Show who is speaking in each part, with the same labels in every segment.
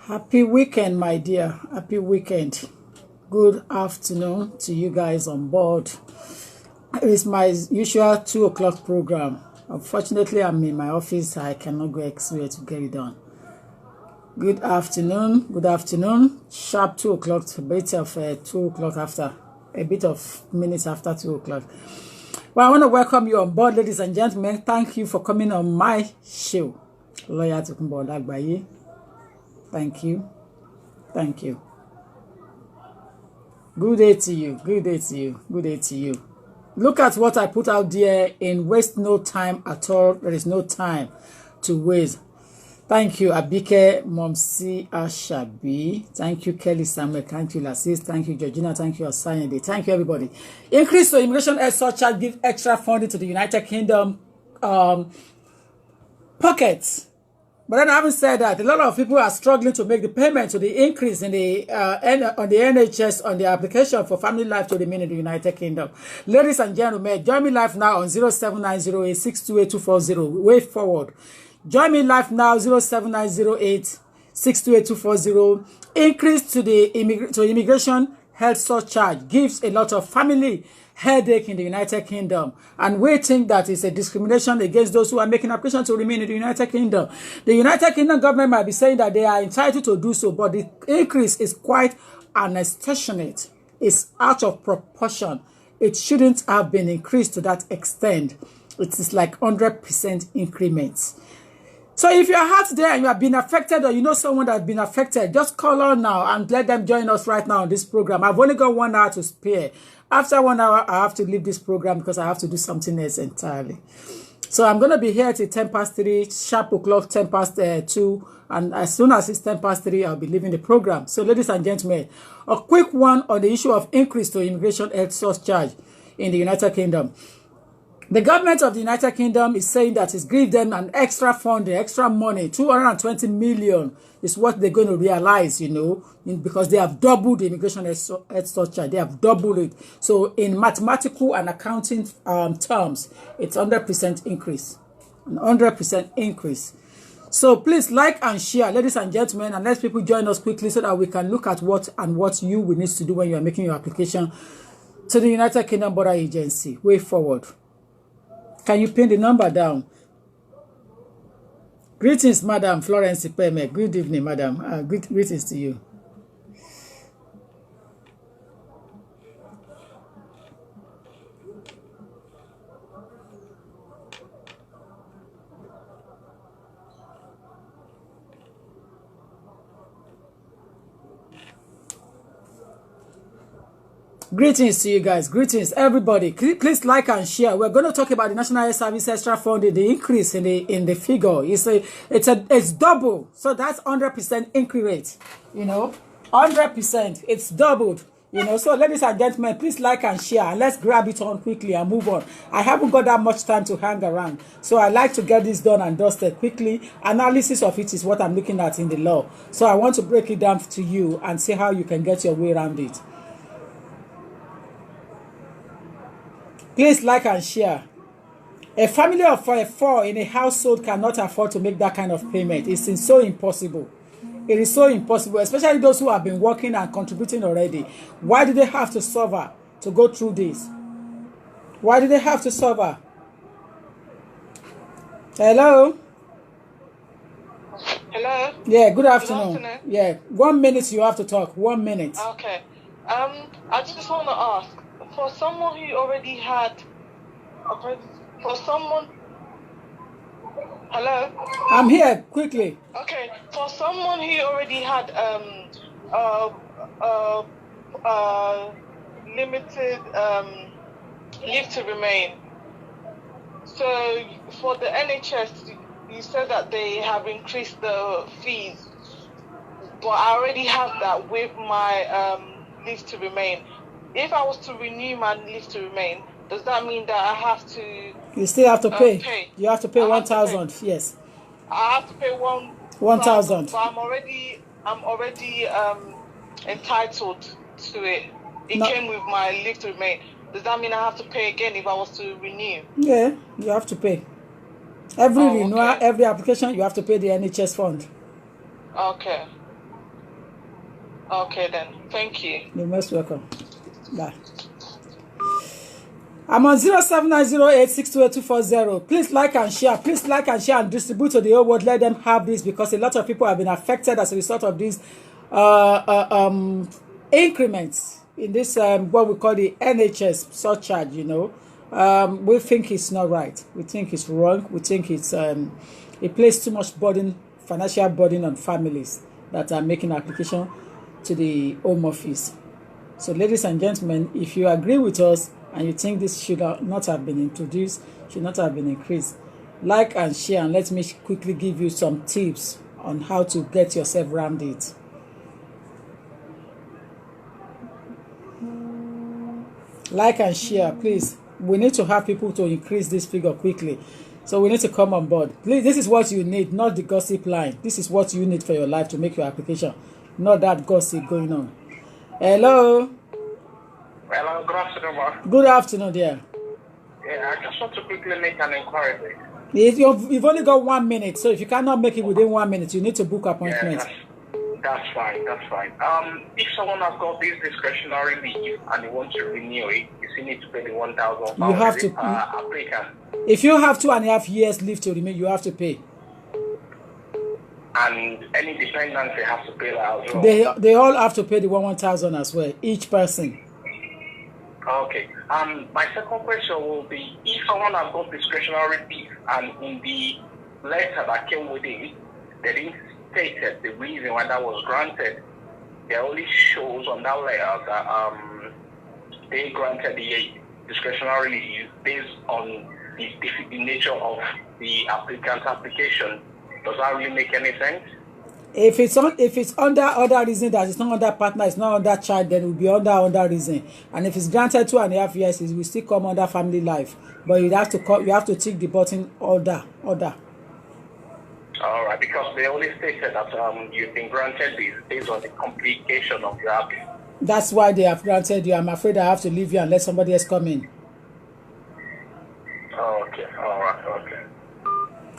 Speaker 1: Happy weekend, my dear. Happy weekend. Good afternoon to you guys on board. It's my usual 2 o'clock program. Unfortunately, I'm in my office. I cannot go elsewhere to get it done. Good afternoon. Good afternoon. Sharp 2 o'clock. A bit of 2 o'clock after. A bit of minutes after 2 o'clock. Well, I want to welcome you on board, ladies and gentlemen. Thank you for coming on my show. Lawyer Tokunbo Olagbaye. Thank you. Thank you. Good day to you. Good day to you. Good day to you. Look at what I put out there in waste no time at all. There is no time to waste. Thank you, Abike Momsi Ashabi. Thank you, Kelly Samuel. Thank you, Lassis. Thank you, Georgina. Thank you, Osayende. Thank you, everybody. Increase to immigration NHS Surcharge, give extra funding to the United Kingdom pockets. But then having said that, a lot of people are struggling to make the payment to the increase in the on the NHS on the application for family life to remain in the United Kingdom. Ladies and gentlemen, join me live now on 07908628240. Way forward. Join me live now 07908628240. Increase to the immigration health surcharge gives a lot of family headache in the United Kingdom, and we think that it's a discrimination against those who are making application to remain in the United Kingdom. The United Kingdom government might be saying that they are entitled to do so, but the increase is quite unextortionate. It's out of proportion. It shouldn't have been increased to that extent. It is like 100% increments. So if you're out there and you have been affected, or you know someone that's been affected, just call on now and let them join us right now on this program. I've only got 1 hour to spare. After 1 hour, I have to leave this program because I have to do something else entirely. So I'm going to be here till 3:10, sharp o'clock, 2, and as soon as it's 3:10, I'll be leaving the program. So ladies and gentlemen, a quick one on the issue of increase to immigration health surcharge in the United Kingdom. The government of the United Kingdom is saying that it's giving them an extra funding, extra money, 220 million is what they're going to realize, you know, because they have doubled the immigration health surcharge. They have doubled it. So in mathematical and accounting terms, it's 100% increase, an 100% increase. So please like and share, ladies and gentlemen, and let people join us quickly so that we can look at what you will need to do when you are making your application to the United Kingdom Border Agency. Way forward. Can you pin the number down? Greetings, Madam Florence Ipeme. Good evening, Madam. Greetings to you. Greetings to you guys. Greetings, everybody. Please like and share. We're going to talk about the National Health Service extra funding, the increase in the figure. It's double. So that's 100% increase rate. You know, 100%. It's doubled. You know, so ladies and gentlemen, please like and share, and let's grab it on quickly and move on. I haven't got that much time to hang around, so I like to get this done and dusted quickly. Analysis of it is what I'm looking at in the law. So I want to break it down to you and see how you can get your way around it. Please like and share. A family of 4 in a household cannot afford to make that kind of payment. It's so impossible. It is so impossible, especially those who have been working and contributing already. Why do they have to suffer to go through this? Why do they have to suffer? Hello?
Speaker 2: Hello?
Speaker 1: Yeah, good afternoon. Yeah, 1 minute you have to talk. 1 minute.
Speaker 2: Okay. I just want to ask, for someone who already had, hello?
Speaker 1: I'm here, quickly.
Speaker 2: Okay, for someone who already had limited leave to remain. So for the NHS, you said that they have increased the fees, but I already have that with my leave to remain. If I was to renew my leave to remain, does that mean that I have to?
Speaker 1: You still have to pay. You have to pay 1,000. Yes.
Speaker 2: I have to pay
Speaker 1: 1,000.
Speaker 2: But I'm already entitled to it. It came with my leave to remain. Does that mean I have to pay again if I was to renew?
Speaker 1: Yeah, you have to pay. Every renewal, every application, you have to pay the NHS fund.
Speaker 2: Okay. Okay then. Thank you.
Speaker 1: You're most welcome. Bye. I'm on 0790862824. Please like and share. Please like and share and distribute to the whole world. Let them have this, because a lot of people have been affected as a result of these increments in this what we call the NHS surcharge. We think it's not right. We think it's wrong. We think it places too much financial burden on families that are making application to the Home Office. So, ladies and gentlemen, if you agree with us and you think this should not have been introduced, should not have been increased, like and share, and let me quickly give you some tips on how to get yourself around it. Like and share, please. We need to have people to increase this figure quickly. So we need to come on board. Please, this is what you need, not the gossip line. This is what you need for your life to make your application, not that gossip going on. Hello.
Speaker 3: Hello, good afternoon, ma.
Speaker 1: Good afternoon, dear.
Speaker 3: Yeah, I just want to quickly make an inquiry, please.
Speaker 1: You've only got 1 minute, so if you cannot make it within 1 minute, you need to book appointment.
Speaker 3: Yeah, that's fine. If someone has got this discretionary leave and they want to renew it, you need to pay the 1,000
Speaker 1: You have to.
Speaker 3: Applicant.
Speaker 1: If you have 2.5 years leave to remain, you have to pay.
Speaker 3: And any dependents, they have to pay that as well.
Speaker 1: They all have to pay the 1,000 as well, each person.
Speaker 3: Okay. My second question will be, if someone has got discretionary leave and in the letter that came with it, they didn't state the reason why that was granted. It only shows on that letter that they granted the discretionary leave based on the nature of the applicant's application. Does that really make any sense?
Speaker 1: If it's under other reason, that it's not under partner, it's not under child, then it will be under reason. And if it's granted 2.5 years, it will still come under family life. But you have to tick the button order.
Speaker 3: All right, because they only stated that you've been granted this based on the complication of your application.
Speaker 1: That's why they have granted you. I'm afraid I have to leave you and let somebody else come in.
Speaker 3: Okay, all right, okay.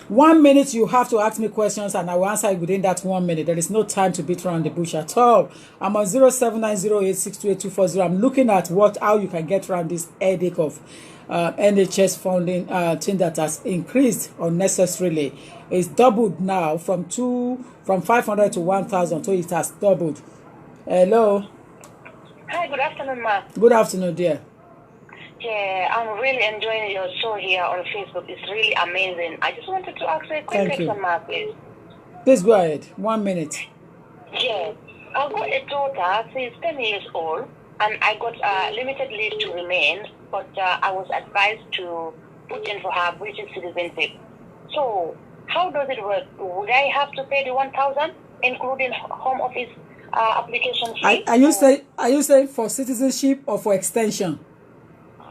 Speaker 1: 1 minute, you have to ask me questions and I will answer within that 1 minute. There is no time to beat around the bush at all. I'm on 0790862824. I'm looking at how you can get around this headache of NHS funding thing that has increased unnecessarily. It's doubled now from 500 to 1,000, so it has doubled. Hello.
Speaker 4: Hi, good afternoon, ma.
Speaker 1: Good afternoon, dear.
Speaker 4: Yeah, I'm really enjoying your show here on Facebook. It's really amazing. I just wanted to ask you a quick question, ma, please.
Speaker 1: Please go ahead. 1 minute.
Speaker 4: Yeah, I've got a daughter. She's 10 years old, and I got limited leave to remain, but I was advised to put in for her British citizenship. So, how does it work? Would I have to pay the 1,000, including Home Office application fee?
Speaker 1: Are you saying for citizenship or for extension?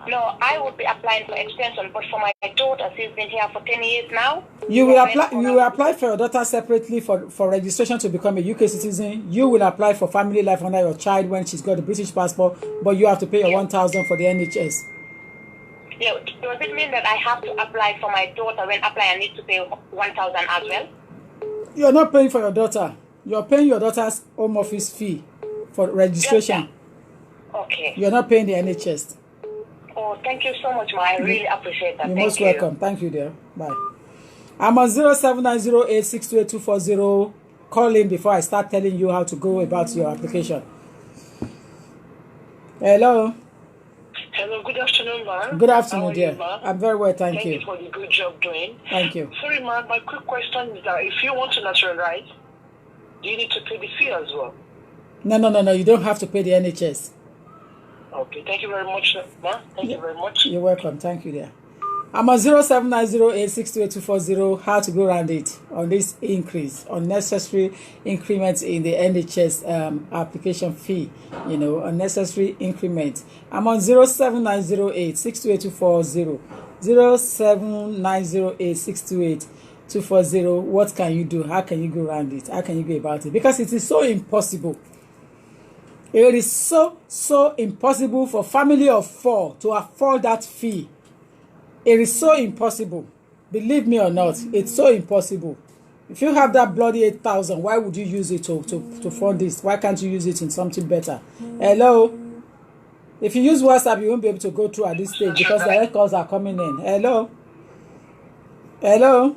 Speaker 4: No, I would be applying for extension, but for my daughter, she's been here for 10 years now.
Speaker 1: You will apply for your daughter separately for registration to become a UK citizen. You will apply for family life under your child when she's got a British passport, but you have to pay your 1,000 for the NHS.
Speaker 4: Yeah, does it mean that I have to apply for my daughter? When apply, I need to pay 1,000 as well?
Speaker 1: You're not paying for your daughter. You're paying your daughter's Home Office fee for registration.
Speaker 4: Yes, okay.
Speaker 1: You're not paying the NHS.
Speaker 4: Oh, thank you so much, ma. I really appreciate that.
Speaker 1: You're most welcome. Thank you, dear. Bye. I'm on 0790862824. Call in before I start telling you how to go about your application. Hello.
Speaker 5: Hello, good afternoon, ma.
Speaker 1: Good afternoon, dear.
Speaker 5: You, ma?
Speaker 1: I'm very well, thank you.
Speaker 5: Thank you for the good job doing.
Speaker 1: Thank you.
Speaker 5: Sorry, ma, my quick question is that if you want to naturalize, do you need to pay the fee as well?
Speaker 1: No. You don't have to pay the NHS.
Speaker 5: Okay, thank you very much, ma. Thank you very much.
Speaker 1: You're welcome. Thank you, dear. I'm on 0790862824. How to go around it on this increase, unnecessary increments in the NHS application fee. Unnecessary increment. I'm on 07908628240. 07908628240. 240. What can you do? How can you go around it? How can you go about it? Because it is so impossible. It is so impossible for family of 4 to afford that fee. It is so impossible. Believe me or not, it's so impossible. If you have that bloody 8,000, why would you use it to fund this? Why can't you use it in something better? Hello? If you use WhatsApp, you won't be able to go through at this stage because direct calls are coming in. Hello? Hello?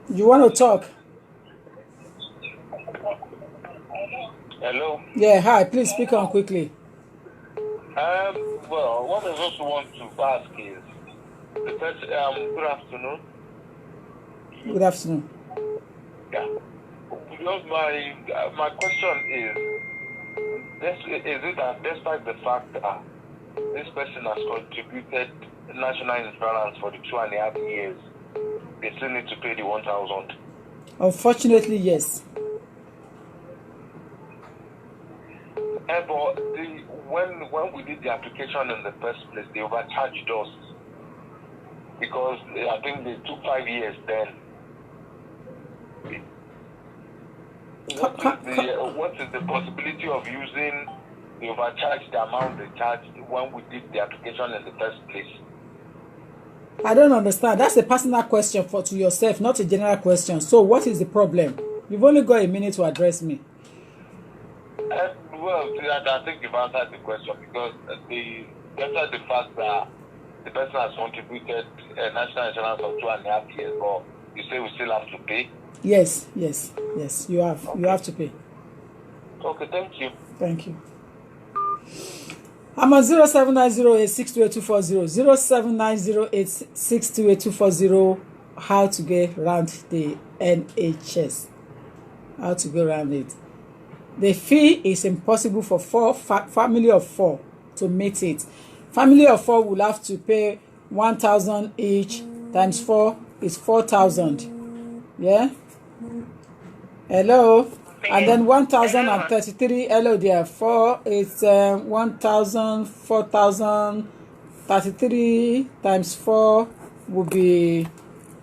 Speaker 1: You want to talk?
Speaker 3: Hello?
Speaker 1: Yeah, hi. Please speak on quickly.
Speaker 3: Well, what I also want to ask is, good afternoon.
Speaker 1: Good afternoon.
Speaker 3: Yeah. Because my question is it that despite the fact that this person has contributed national insurance for the 2.5 years, they still need to pay the 1,000?
Speaker 1: Unfortunately, yes.
Speaker 3: But when we did the application in the first place, they overcharged us because I think they took 5 years then. What is the possibility of using the overcharged amount they charged when we did the application in the first place?
Speaker 1: I don't understand. That's a personal question to yourself, not a general question. So what is the problem? You've only got a minute to address me.
Speaker 3: Well, I think you've answered the question because despite the fact that the person has contributed national insurance of 2.5 years, but you say we still have to pay?
Speaker 1: Yes, you have. Okay. You have to pay.
Speaker 3: Okay, thank you.
Speaker 1: Thank you. I'm on 0790862824 0790862824. How to get around the NHS. How to go around it. The fee is impossible for family of 4 to meet it. Family of 4 will have to pay 1,000 each times 4 is 4,000. Yeah. Hello. And then 1,033. Hello there. 4 is 1,000. 4,033 times 4 will be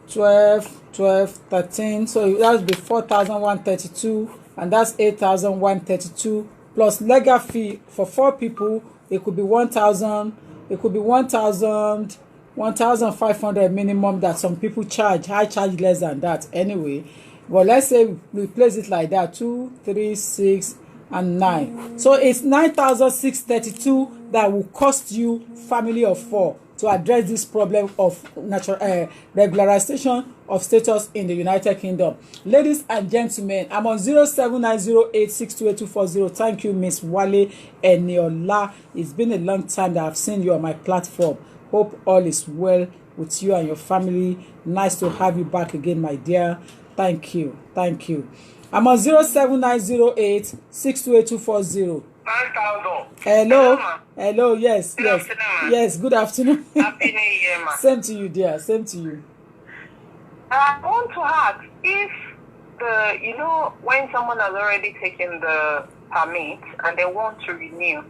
Speaker 1: 12, 13. So that would be 4,132. And that's 8,132 plus legal fee for 4 people. It could be 1,000. It could be 1,000, 1,500 minimum that some people charge. I charge less than that anyway. But let's say we place it like that: 2, 3, 6, and 9. So it's 9,632 that will cost you, family of 4, to address this problem of regularization of status in the United Kingdom. Ladies and gentlemen, I'm on 0790862824. Thank you, Miss Wale Eniola. It's been a long time that I've seen you on my platform. Hope all is well with you and your family. Nice to have you back again, my dear. Thank you. I'm on 0790862824. Hello. Yes.
Speaker 4: Good afternoon.
Speaker 1: Yes. Good afternoon.
Speaker 4: Happy New Year, ma.
Speaker 1: Same to you, dear. Same to you.
Speaker 5: I want to ask if when someone has already taken the permit and they want to renew,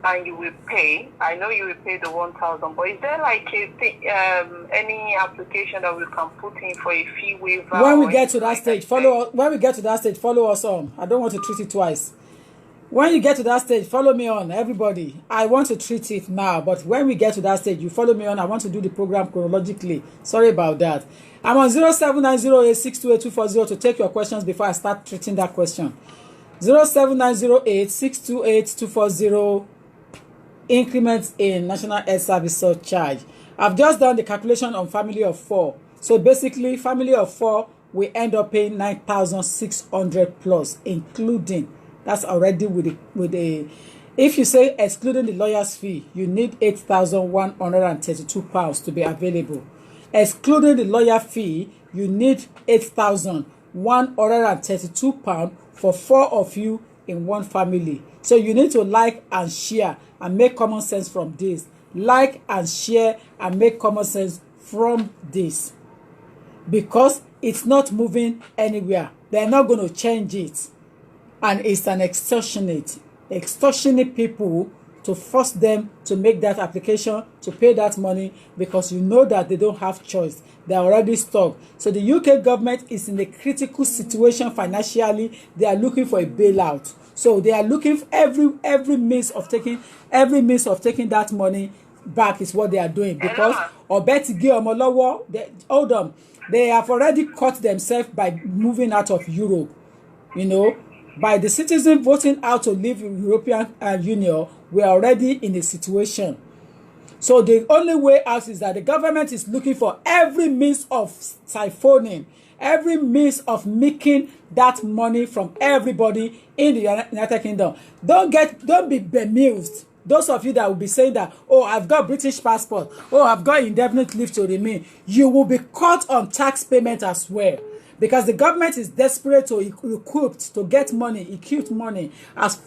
Speaker 5: and you will pay. I know you will pay the 1,000, but is there like any application that we can put in for a fee waiver?
Speaker 1: When we get to that stage, follow us on. I don't want to treat it twice. When you get to that stage, follow me on, everybody. I want to treat it now, but when we get to that stage, you follow me on. I want to do the program chronologically. Sorry about that. I'm on 0790862824 to take your questions before I start treating that question. 0790862824. Increments in National Health Service Surcharge. I've just done the calculation on family of 4. So basically, family of 4 will end up paying 9,600 plus, including. That's already with the. If you say excluding the lawyer's fee, you need £8,132 to be available. Excluding the lawyer fee, you need £8,132 for 4 of you in one family. So you need to like and share and make common sense from this. Like and share and make common sense from this. Because it's not moving anywhere. They're not going to change it. And it's an extortionate people to force them to make that application, to pay that money, because you know that they don't have choice. They are already stuck. So the UK government is in a critical situation financially. They are looking for a bailout. So they are looking for every means of taking that money back is what they are doing, because hold on, they have already caught themselves by moving out of Europe. By the citizens voting out to leave the European Union, we are already in a situation. So the only way out is that the government is looking for every means of siphoning, every means of making that money from everybody in the United Kingdom. Don't be bemused. Those of you that will be saying that, oh, I've got British passport, oh, I've got indefinite leave to remain, you will be caught on tax payment as well. Because the government is desperate to recruit, to get money, as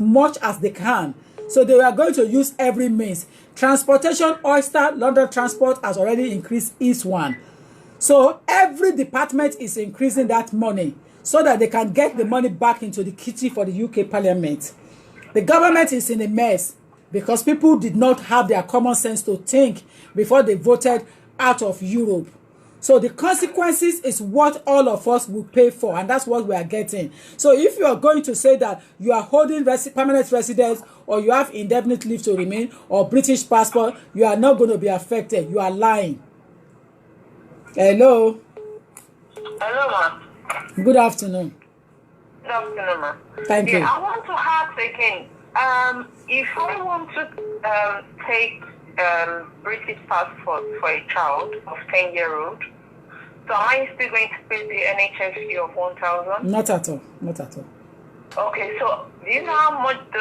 Speaker 1: much as they can. So they are going to use every means. Transportation, Oyster, London Transport has already increased each one. So every department is increasing that money so that they can get the money back into the kitty for the UK Parliament. The government is in a mess because people did not have their common sense to think before they voted out of Europe. So the consequences is what all of us will pay for, and that's what we are getting. So if you are going to say that you are holding permanent residence, or you have indefinite leave to remain, or British passport, you are not going to be affected. You are lying. Hello.
Speaker 5: Hello, ma'am.
Speaker 1: Good afternoon.
Speaker 5: Good afternoon, ma'am.
Speaker 1: Thank you.
Speaker 5: I want to ask again. If I want to take British passport for a child of 10-year-old, so am I still going to pay the NHS fee of 1,000?
Speaker 1: Not at all. Not at all.
Speaker 5: Okay, so do you know how much do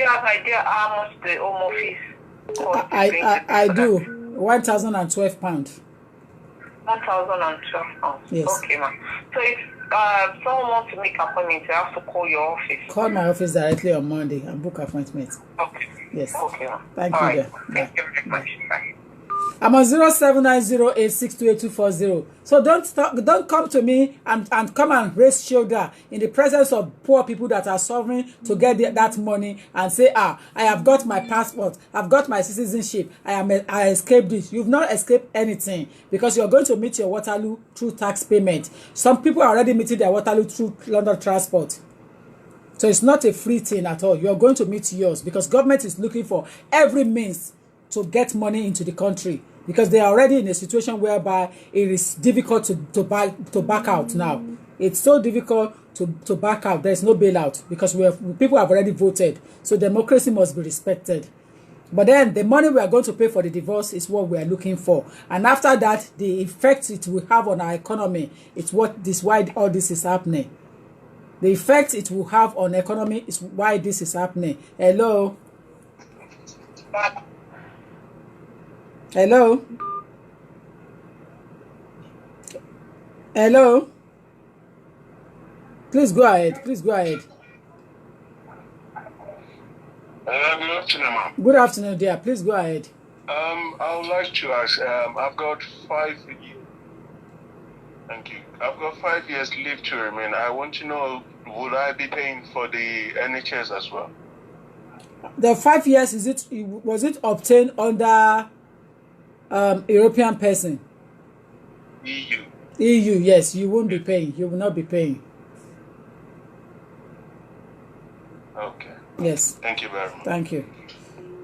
Speaker 5: you have an idea how much the home office cost?
Speaker 1: I do. £1,012.
Speaker 5: £1,012.
Speaker 1: Yes.
Speaker 5: Okay, ma'am. So if someone wants to make an appointment, they have to call your office.
Speaker 1: Call my office directly on Monday and book appointment.
Speaker 5: Okay.
Speaker 1: Yes.
Speaker 5: Okay, ma'am.
Speaker 1: Thank
Speaker 5: All
Speaker 1: you.
Speaker 5: right.
Speaker 1: Dear.
Speaker 5: Thank you very much. Bye.
Speaker 1: I'm on 0790862840. So don't come to me and come and raise shoulder in the presence of poor people that are suffering to get that money and say, I have got my passport, I've got my citizenship, I escaped this. You've not escaped anything, because you're going to meet your Waterloo through tax payment. Some people are already meeting their Waterloo through London Transport. So it's not a free thing at all. You're going to meet yours, because government is looking for every means to get money into the country, because they are already in a situation whereby it is difficult to back out now. It's so difficult to back out. There's no bailout, because people have already voted. So democracy must be respected. But then the money we are going to pay for the divorce is what we are looking for. And after that, the effect it will have on our economy, it's why all this is happening. The effect it will have on economy is why this is happening. Hello? Hello? Hello? Please go ahead. Good
Speaker 6: afternoon, ma'am.
Speaker 1: Good afternoon, dear. Please go ahead.
Speaker 6: I would like to ask, I've got 5 years leave to remain. I want to know, would I be paying for the NHS as well?
Speaker 1: The 5 years, was it obtained under European person?
Speaker 6: EU.
Speaker 1: EU, yes. You won't be paying. You will not be paying.
Speaker 6: Okay.
Speaker 1: Yes.
Speaker 6: Thank you very much.
Speaker 1: Thank you.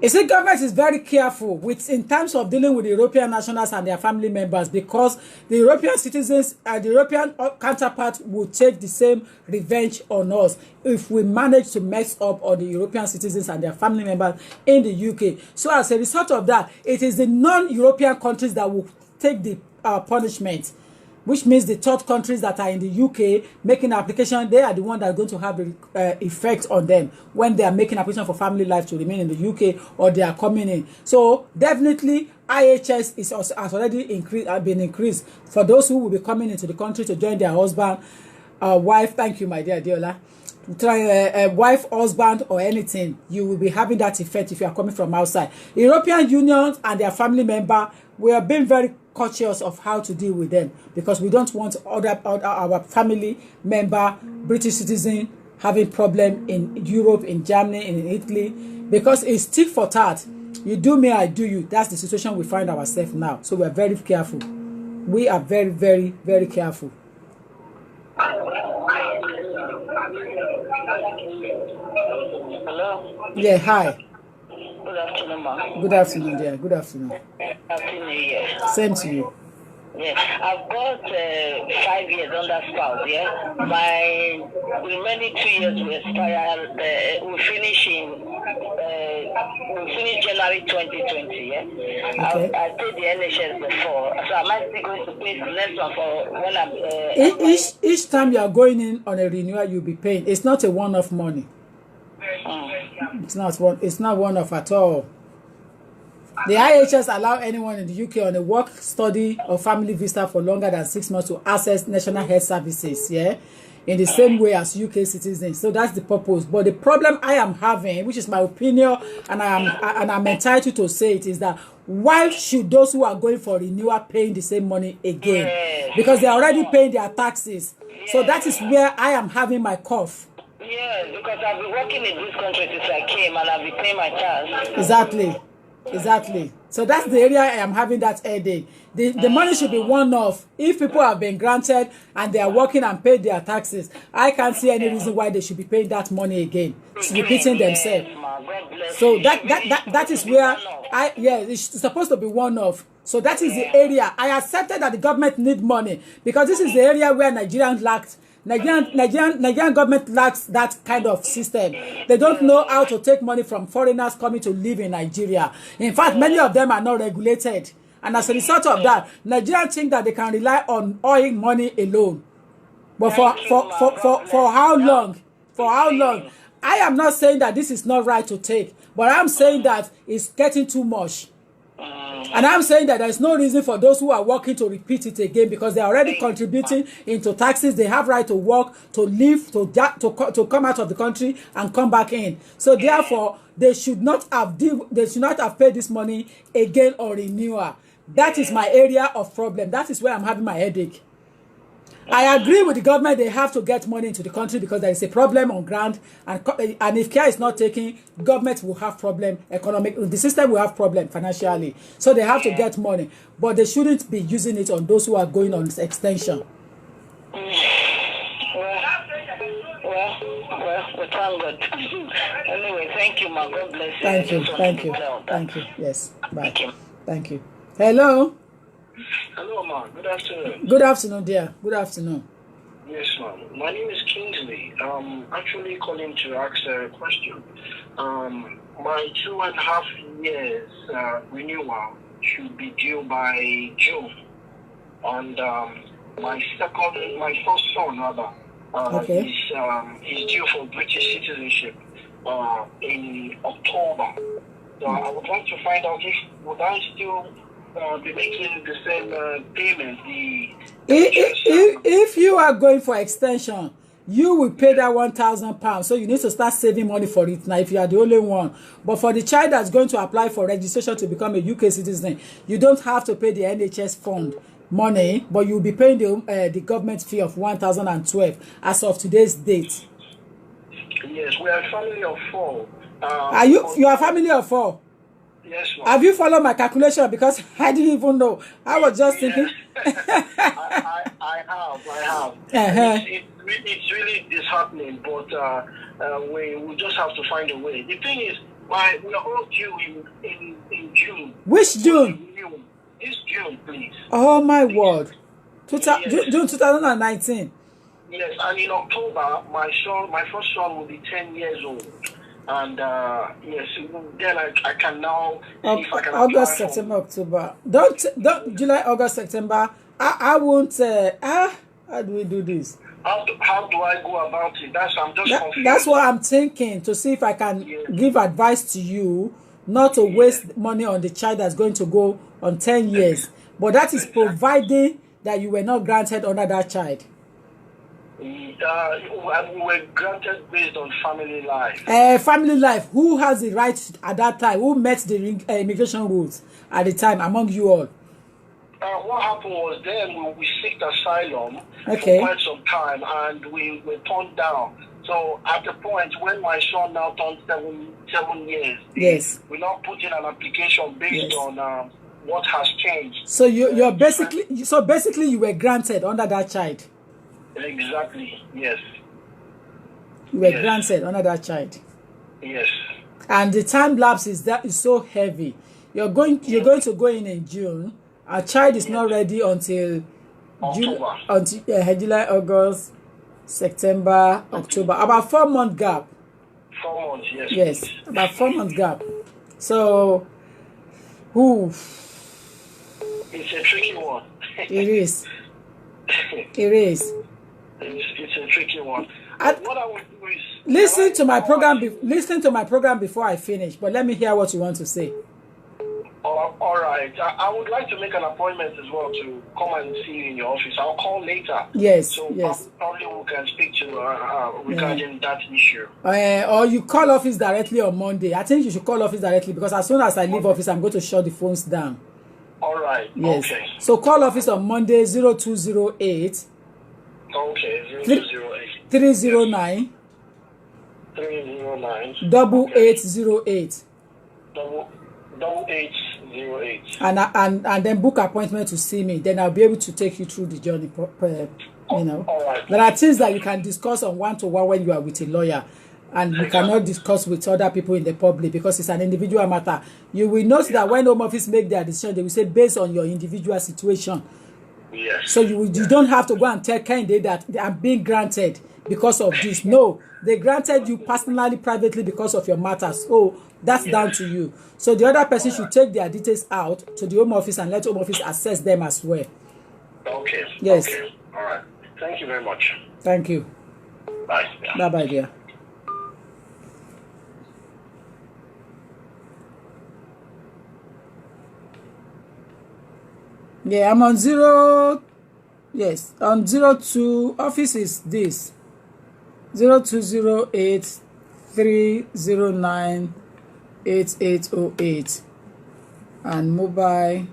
Speaker 1: You see, government is very careful in terms of dealing with the European nationals and their family members, because the European citizens and the European counterpart will take the same revenge on us if we manage to mess up on the European citizens and their family members in the UK. So as a result of that, it is the non-European countries that will take the punishment, which means the third countries that are in the UK making application, they are the ones that are going to have the effect on them when they are making application for family life to remain in the UK, or they are coming in. So definitely IHS has already been increased for those who will be coming into the country to join their husband, wife. Thank you, my dear Diola. Wife, husband, or anything, you will be having that effect if you are coming from outside. European Union and their family member, we are being very cautious of how to deal with them, because we don't want our family member, British citizen, having problem in Europe, in Germany, in Italy, because it's tit for tat. You do me, I do you. That's the situation we find ourselves now. So we are very careful. We are very, very, very careful.
Speaker 7: Hello.
Speaker 1: Yeah, hi.
Speaker 7: Good afternoon, ma.
Speaker 1: Good afternoon, dear. Good afternoon.
Speaker 7: Happy New Year.
Speaker 1: Same to you.
Speaker 7: Yeah, I've got 5 years under spouse. Yeah, my remaining 2 years will expire. We finish January 2020. Yeah,
Speaker 1: Okay.
Speaker 7: I paid the NHS before, so am I still going to pay the next one for when I'm?
Speaker 1: Each time you are going in on a renewal, you'll be paying. It's not a one-off money. It's not one-off at all. The IHS allow anyone in the UK on a work, study, or family visa for longer than 6 months to access national health services, yeah, in the same way as UK citizens. So that's the purpose. But the problem I am having, which is my opinion, and I'm entitled to say it, is that why should those who are going for renewal paying the same money again? Because they are already paying their taxes. So that is where I am having my cough.
Speaker 7: Yeah, because I've been working in this country since I came, and I've been paying my tax.
Speaker 1: Exactly. So that's the area I am having that headache. The money should be one-off. If people have been granted and they are working and paid their taxes, I can't see any reason why they should be paying that money again. It's repeating themselves. So that is where it's supposed to be one-off. So that is the area. I accepted that the government need money because this is the area where Nigerian government lacks that kind of system. They don't know how to take money from foreigners coming to live in Nigeria. In fact, many of them are not regulated. And as a result of that, Nigerians think that they can rely on oil money alone. But for how long? For how long? I am not saying that this is not right to take, but I'm saying that it's getting too much. And I'm saying that there's no reason for those who are working to repeat it again because they're already contributing into taxes. They have right to work, to live, to come out of the country and come back in. So therefore, they should not have paid this money again or renewal. That is my area of problem. That is where I'm having my headache. I agree with the government. They have to get money into the country because there is a problem on ground, and if care is not taken, government will have problem the system will have problem financially. So they have to get money, but they shouldn't be using it on those who are going on extension.
Speaker 7: Well, thank God. Anyway, thank you, ma. God bless you.
Speaker 1: Thank you. Yes, bye. Thank you. Hello.
Speaker 8: Hello, ma'am. Good afternoon.
Speaker 1: Good afternoon, dear. Good afternoon.
Speaker 8: Yes, ma'am. My name is Kingsley. Actually calling to ask a question. My 2.5 years renewal should be due by June, and my first son rather is due for British citizenship in October. So I would like to find out would I still be making the same payment.
Speaker 1: If you are going for extension, you will pay that £1,000. So you need to start saving money for it now if you are the only one. But for the child that's going to apply for registration to become a UK citizen, you don't have to pay the NHS fund money, but you'll be paying the government fee of 1,012 as of today's date.
Speaker 8: Yes, we are a family of 4.
Speaker 1: You are a family of 4?
Speaker 8: Yes, ma'am.
Speaker 1: Have you followed my calculation? Because I didn't even know. I was just thinking.
Speaker 8: I have. It's really disheartening, but we just have to find a way. The thing is, we are all due in June.
Speaker 1: Which June?
Speaker 8: This June, please.
Speaker 1: Oh my word! June 2019.
Speaker 8: Yes, and in October, my first son will be 10 years old. And yes, then I can now see if I can
Speaker 1: August, September, October. Don't July, August, September. I won't. How do we do this?
Speaker 8: How do I go about it? I'm just confused.
Speaker 1: That's what I'm thinking, to see if I can give advice to you not to waste money on the child that's going to go on 10 years. But that is providing that you were not granted under that child.
Speaker 8: We were granted based on family life.
Speaker 1: Family life. Who has the right at that time? Who met the immigration rules at the time among you all?
Speaker 8: What happened was then we sought asylum for quite some time, and we were turned down. So at the point when my son now turned 7 years,
Speaker 1: yes,
Speaker 8: we now put in an application based on what has changed.
Speaker 1: So you're basically you were granted under that child.
Speaker 8: Exactly. Yes.
Speaker 1: You were granted under that child.
Speaker 8: Yes.
Speaker 1: And the time lapse is so heavy. You're going to go in June. Our child is not ready until
Speaker 8: October.
Speaker 1: July, August, September, October. About 4 month gap.
Speaker 8: 4 months, yes.
Speaker 1: Yes, about 4 month gap. So,
Speaker 8: it's a tricky one.
Speaker 1: It is. It is.
Speaker 8: It's a tricky one. What I would do is
Speaker 1: listen to my program before I finish. But let me hear what you want to say.
Speaker 8: All right. I would like to make an appointment as well to come and see you in your office. I'll call later.
Speaker 1: Yes.
Speaker 8: So
Speaker 1: yes.
Speaker 8: probably we can speak to regarding that issue.
Speaker 1: Or you call office directly on Monday. I think you should call office directly because as soon as I leave office, I'm going to shut the phones down.
Speaker 8: All right.
Speaker 1: Yes.
Speaker 8: Okay.
Speaker 1: So call office on Monday 0208.
Speaker 8: Okay. 0208.
Speaker 1: 309.
Speaker 8: 309.
Speaker 1: 8808.
Speaker 8: 8808.
Speaker 1: And then book appointment to see me. Then I'll be able to take you through the journey. You know,
Speaker 8: all right.
Speaker 1: There are things that you can discuss on one-to-one when you are with a lawyer, and you cannot discuss with other people in the public because it's an individual matter. You will note that when Home Office make their decision, they will say based on your individual situation.
Speaker 8: Yes.
Speaker 1: So you don't have to go and tell Kende that I'm being granted because of this. No, they granted you personally, privately because of your matters. So that's down to you. So the other person should take their details out to the Home Office and let Home Office assess them as well.
Speaker 8: Okay.
Speaker 1: Yes.
Speaker 8: Okay. All right. Thank you very much.
Speaker 1: Thank you.
Speaker 8: Bye.
Speaker 1: Bye bye, dear. Yeah, I'm on 0. Yes, on 02. Office is this 0208 309 8808, and mobile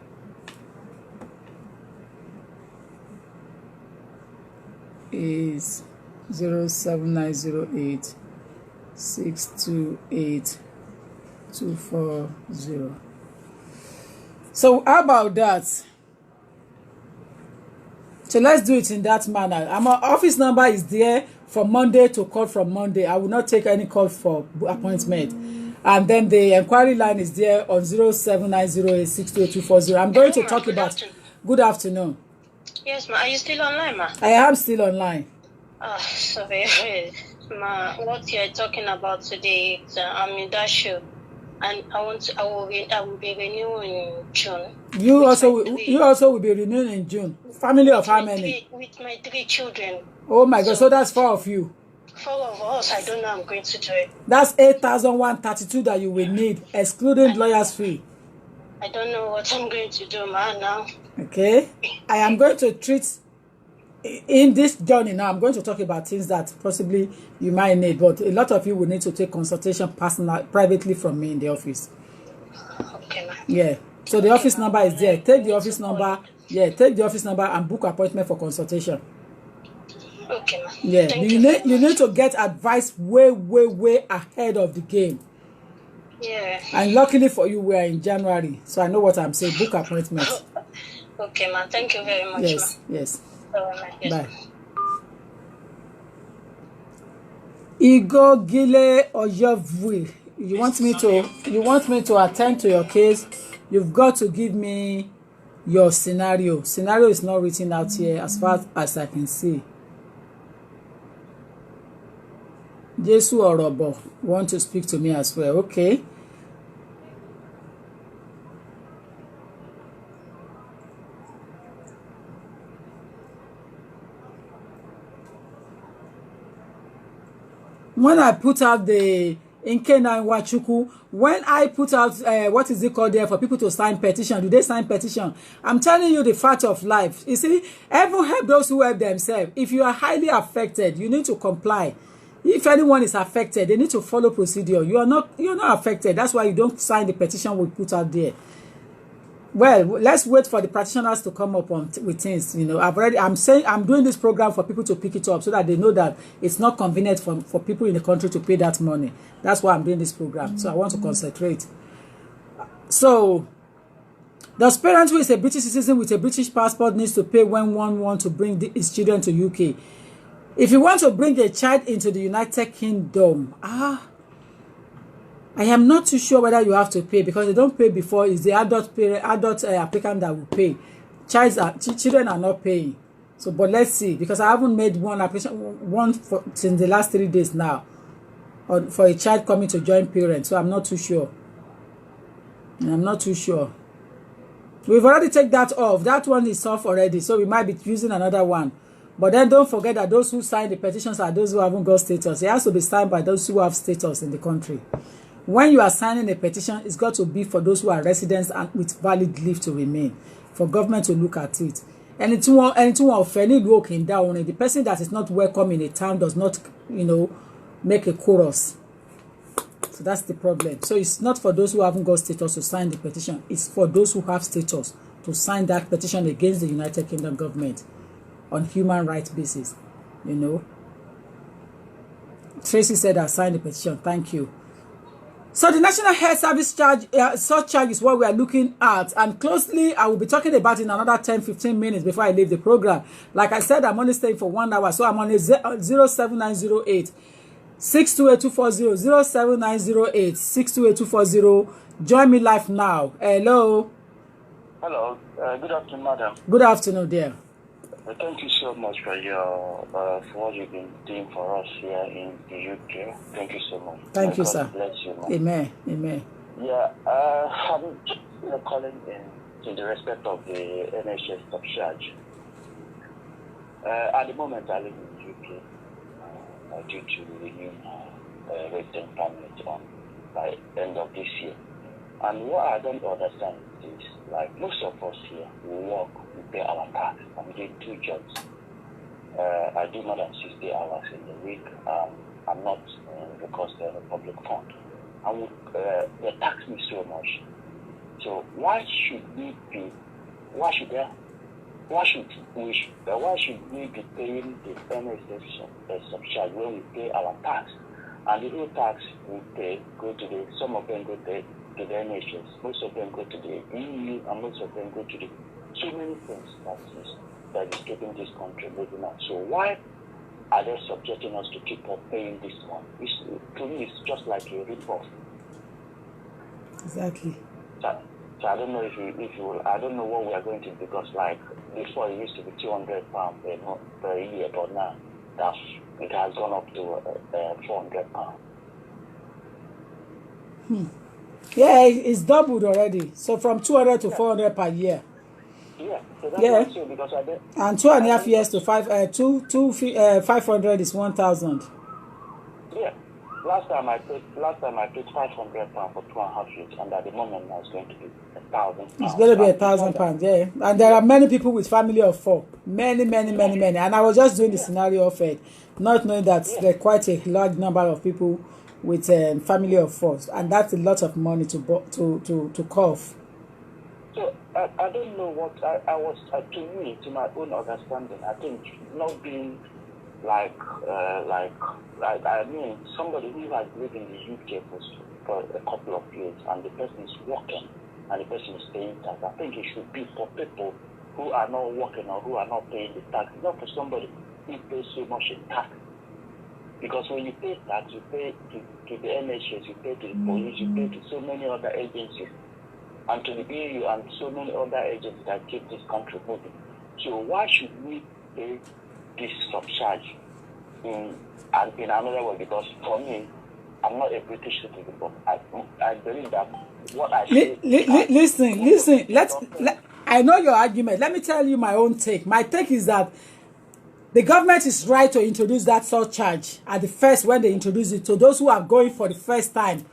Speaker 1: is 07908 628 240. So how about that? So let's do it in that manner. My office number is there for Monday to call from Monday. I will not take any call for appointment. And then the inquiry line is there on 07908628240. I'm going to talk about. Good afternoon.
Speaker 9: Yes, ma. Are you still online, ma?
Speaker 1: I am still online.
Speaker 9: Sorry. Ma, what you're talking about today, I'm in that show. And I will be renewing in June. You also
Speaker 1: will be renewing in June. Family of how many?
Speaker 9: With my 3 children.
Speaker 1: Oh my God! So that's 4 of you.
Speaker 9: 4 of us. I don't know. I'm going to do it.
Speaker 1: That's 8,132 that you will need, excluding lawyer's fee.
Speaker 9: I don't know what I'm going to do, man. Now.
Speaker 1: Okay. I am going to treat in this journey now. I'm going to talk about things that possibly you might need, but a lot of you will need to take consultation privately from me in the office.
Speaker 9: Okay, ma'am.
Speaker 1: Yeah. So the office number is there. Take the office number. Yeah, take the office number and book appointment for consultation.
Speaker 9: Okay, ma'am.
Speaker 1: Yeah. You need to get advice way ahead of the game.
Speaker 9: Yeah.
Speaker 1: And luckily for you, we are in January, so I know what I'm saying. Book appointment.
Speaker 9: Okay, ma'am. Thank you very much.
Speaker 1: Yes.
Speaker 9: Ma.
Speaker 1: Yes.
Speaker 9: Yes.
Speaker 1: Bye. Igo Gile Oyovwe. You want me to attend to your case? You've got to give me your scenario. Scenario is not written out here as far as I can see. Jesu Orobo want to speak to me as well. Okay. When I put out the Nkena Wachuku, when I put out what is it called there for people to sign petition, do they sign petition? I'm telling you the fact of life. You see, heaven help those who help themselves. If you are highly affected, you need to comply. If anyone is affected, they need to follow procedure. You're not affected. That's why you don't sign the petition we put out there. Well, let's wait for the practitioners to come up with things. You know, I'm doing this program for people to pick it up so that they know that it's not convenient for people in the country to pay that money. That's why I'm doing this program. So I want to concentrate. So, does parent who is a British citizen with a British passport needs to pay when one wants to bring his children to UK? If you want to bring a child into the United Kingdom, I am not too sure whether you have to pay, because they don't pay before. It's the adult applicant that will pay. Children are not paying. So, but let's see, because I haven't made one application since the last 3 days now, for a child coming to join parents. So I'm not too sure. We've already taken that off. That one is off already, so we might be using another one. But then don't forget that those who sign the petitions are those who haven't got status. It has to be signed by those who have status in the country. When you are signing a petition, it's got to be for those who are residents and with valid leave to remain, for government to look at it. Anything walking down, the person that is not welcome in a town does not, make a chorus. So that's the problem. So it's not for those who haven't got status to sign the petition. It's for those who have status to sign that petition against the United Kingdom government on human rights basis. Tracy said I signed the petition. Thank you. So the National Health Service Surcharge is what we are looking at, and closely I will be talking about it in another 10-15 minutes before I leave the program. Like I said, I'm only staying for 1 hour, so I'm on a 07908 628240 07908 628240. Join me live now. Hello.
Speaker 8: Hello. Good afternoon, madam.
Speaker 1: Good afternoon, dear.
Speaker 8: Thank you so much for what you've been doing for us here in the UK. Thank you so much.
Speaker 1: Thank you, sir.
Speaker 8: Bless you, man.
Speaker 1: Amen. Amen.
Speaker 8: Yeah, I'm calling in the respect of the NHS Surcharge. At the moment, I live in the UK due to renew resident permit by end of this year. And what I don't understand is, like, most of us here, we work, we pay our tax. I'm doing 2 jobs. I do more than 60 hours in the week. I'm not because they're a public fund. And they tax me so much. So why should we be paying the NHS surcharge when we pay our tax? And the real tax we pay some of them go to the NHS, most of them go to the EU, and most of them go to the so many things that is keeping this country moving on. So why are they subjecting us to keep on paying this one? To me, it's just like a rip-off.
Speaker 1: Exactly.
Speaker 8: So I don't know if you will. I don't know what we are going to, because like before it used to be £200 per year, but now it has gone up to £400.
Speaker 1: Yeah, it's doubled already. So from 200 to 400 per year.
Speaker 8: Yeah, so that's what I'm saying, because
Speaker 1: and 2.5 years to 500 is 1,000.
Speaker 8: Yeah. Last time I paid £500 for 2.5 years, and at the moment now it's going to be £1,000.
Speaker 1: It's going to be £1,000, yeah. And there are many people with family of 4. Many. And I was just doing the scenario of it, not knowing that there are quite a large number of people with a family of 4, and that's a lot of money to cough.
Speaker 8: So I don't know what I was to my own understanding. I think not being like I mean, somebody who has lived in the UK for a couple of years, and the person is working and the person is paying tax. I think it should be for people who are not working or who are not paying the tax, not for somebody who pays so much in tax. Because when you pay tax, you pay to the NHS, you pay to the police, you pay to so many other agencies, and to the EU and so many other agencies that keep this country moving. So why should we pay this surcharge in another way? Because for me, I'm not a British citizen, but I believe that what I say...
Speaker 1: Listen. I know your argument. Let me tell you my own take. My take is that the government is right to introduce that surcharge at the first, when they introduce it, to those who are going for the first time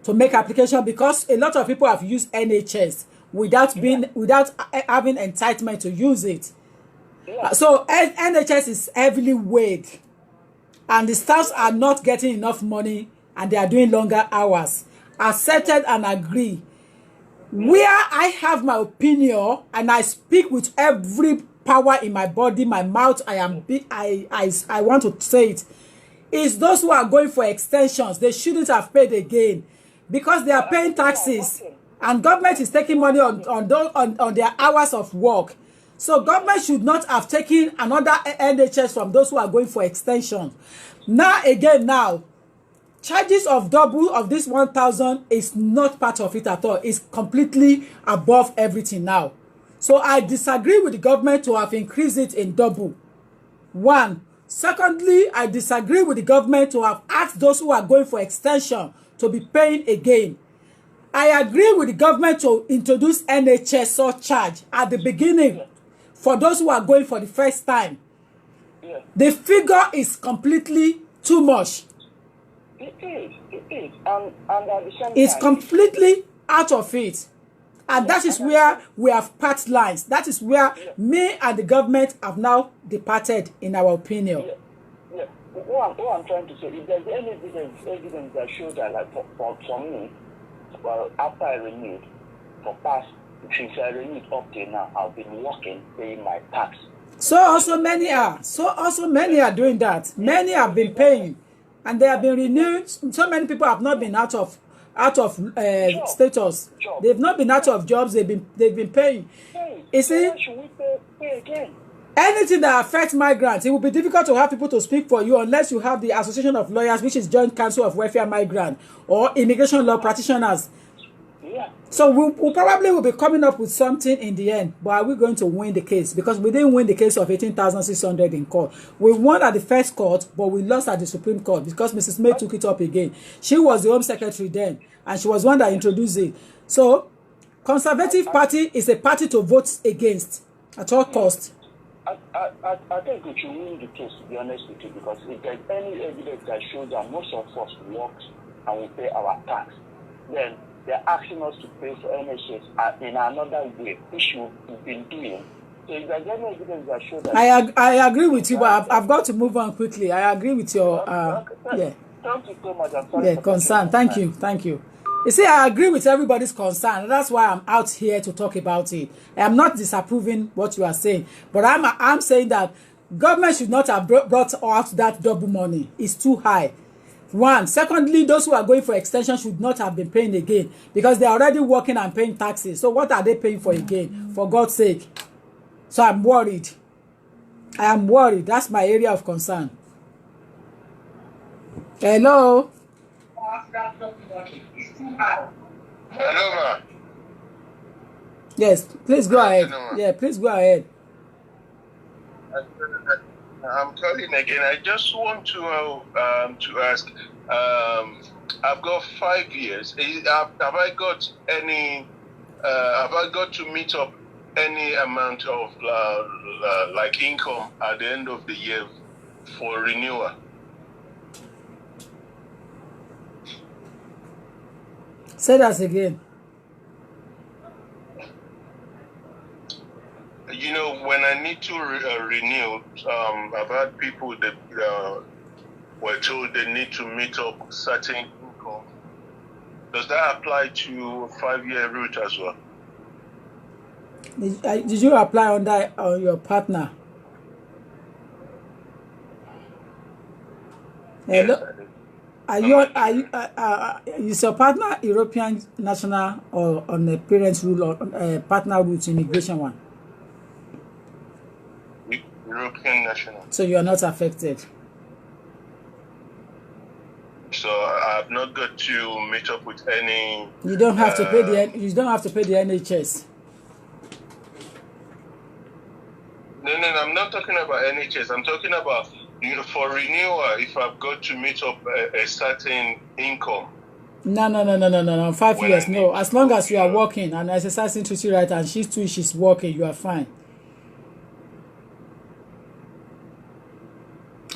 Speaker 1: to make application, because a lot of people have used NHS without having entitlement to use it. So NHS is heavily weighed, and the staffs are not getting enough money, and they are doing longer hours. Accepted and agree. where I have my opinion and I speak with every power in my body, my mouth, I want to say it, is those who are going for extensions. They shouldn't have paid again because they are paying taxes and government is taking money on their hours of work. So government should not have taken another NHS from those who are going for extension. Now, charges of double of this 1,000 is not part of it at all. It's completely above everything now. So I disagree with the government to have increased it in double. One. Secondly, I disagree with the government to have asked those who are going for extension to be paying again. I agree with the government to introduce NHS Surcharge at the beginning for those who are going for the first time. The figure is completely too much.
Speaker 7: It is. And at the same
Speaker 1: it's
Speaker 7: time,
Speaker 1: completely out of it. And that is where we have part lines. That is where me and the government have now departed, in our opinion.
Speaker 7: What I'm trying to say, if there's any evidence that shows that, like for me, well, after I renewed, for past, since I renewed up till now, I've been working, paying my tax.
Speaker 1: So also many are doing that. Many have been paying, and they have been renewed. So many people have not been out of status. They've not been out of jobs. They've been paying. You see,
Speaker 7: pay again?
Speaker 1: Anything that affects migrants, it will be difficult to have people to speak for you unless you have the Association of Lawyers, which is Joint Council of Welfare Migrant, or immigration law practitioners. So we probably will be coming up with something in the end, but are we going to win the case? Because we didn't win the case of 18,600 in court. We won at the first court, but we lost at the Supreme Court because Mrs. May took it up again. She was the Home Secretary then, and she was one that introduced it. So, Conservative Party is a party to vote against at all costs.
Speaker 7: I think we should win the case, to be honest with you, because if there's any evidence that shows that most of us work and we pay our tax, then they're asking us to pay for NHS in another way, which we've been doing. So if there's any evidence that shows that...
Speaker 1: I agree with you, but I've got to move on quickly. I agree with your...
Speaker 7: Thank you so much. I'm sorry
Speaker 1: concern. Thank you. You see, I agree with everybody's concern. That's why I'm out here to talk about it. I'm not disapproving what you are saying, but I'm saying that government should not have brought out that double money. It's too high. One. Secondly, those who are going for extension should not have been paying again because they're already working and paying taxes. So what are they paying for again? For God's sake. So I'm worried. I am worried. That's my area of concern. Hello?
Speaker 6: Hello, ma.
Speaker 1: Yes, please go ahead. Yeah, please go ahead.
Speaker 6: I'm calling again. I just want to ask. I've got 5 years. Have I got any? Have I got to meet up any amount of like income at the end of the year for renewal?
Speaker 1: Say that again.
Speaker 6: You know, when I need to renew, I've had people that were told they need to meet up certain income. Does that apply to 5-year route as well?
Speaker 1: Did you apply on that on your partner?
Speaker 6: Yes,
Speaker 1: Hello? Is your partner European national or on the parents' rule or partner route immigration one?
Speaker 6: European national.
Speaker 1: So you are not affected.
Speaker 6: So I've not got to meet up with any.
Speaker 1: You don't have to pay the. You don't have to pay the NHS.
Speaker 6: No, I'm not talking about NHS. I'm talking about for renewal. If I've got to meet up a certain income.
Speaker 1: No. 5 years, no. As long as you are working and exercising treaty right and she's working, you are fine.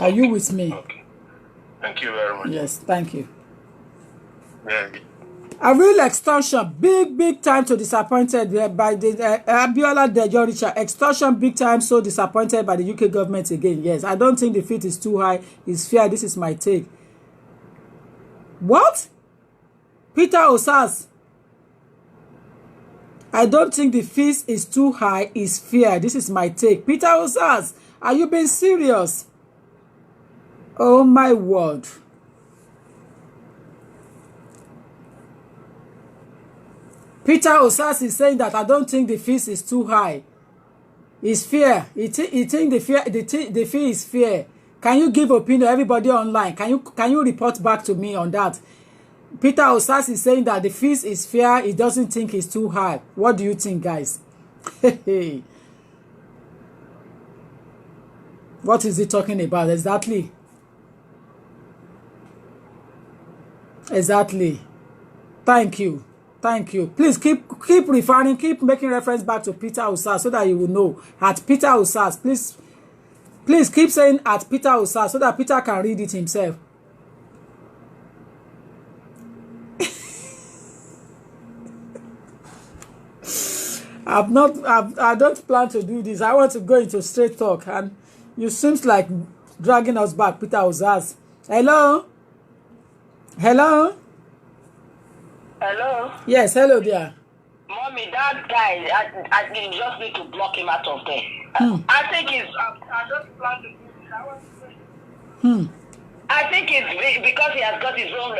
Speaker 1: Are you with me?
Speaker 6: Okay. Thank you very much.
Speaker 1: Yes, thank you.
Speaker 6: Yeah.
Speaker 1: A real extortion, big time to disappointed by the Abiola Dejoricha. Extortion big time, so disappointed by the UK government again. Yes, I don't think the fee is too high. It's fair. This is my take. What? Peter Osas. I don't think the fees is too high, is fair. This is my take. Peter Osas, are you being serious? Oh my word. Peter Osas is saying that I don't think the fees is too high. It's fair. He think the fee is fair. Can you give opinion, everybody online? Can you report back to me on that? Peter Osas is saying that the fees is fair. He doesn't think it's too high. What do you think, guys? What is he talking about exactly? Exactly. Thank you. Thank you. Please keep referring, keep making reference back to Peter Osas so that you will know. At Peter Osas, please keep saying at Peter Osas so that Peter can read it himself. I don't plan to do this. I want to go into straight talk, and you seems like dragging us back, Peter Osas. Hello? Hello?
Speaker 4: Hello?
Speaker 1: Yes, hello there.
Speaker 4: Mommy, that guy, I just need to block him out of there. I think it's... I don't plan to do this. I think it's because he has got his own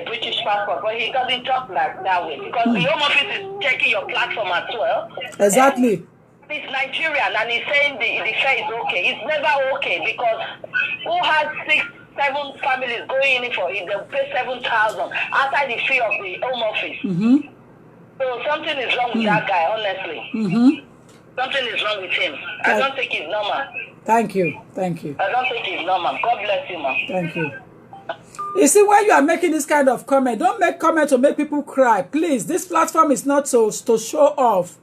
Speaker 4: British passport, but he doesn't talk like that way. Because the Home Office is checking your platform as well.
Speaker 1: Exactly.
Speaker 4: He's Nigerian and he's saying the fare is okay. It's never okay because who has 6-7 families going in for it? They'll pay 7,000 outside the fee of the Home Office. So something is wrong with that guy, honestly. Something is wrong with him. I don't think he's normal.
Speaker 1: Thank you. Thank you.
Speaker 4: I don't think he's normal. God bless you, man.
Speaker 1: Thank you. You see, when you are making this kind of comment, don't make comment to make people cry. Please, this platform is not to show off.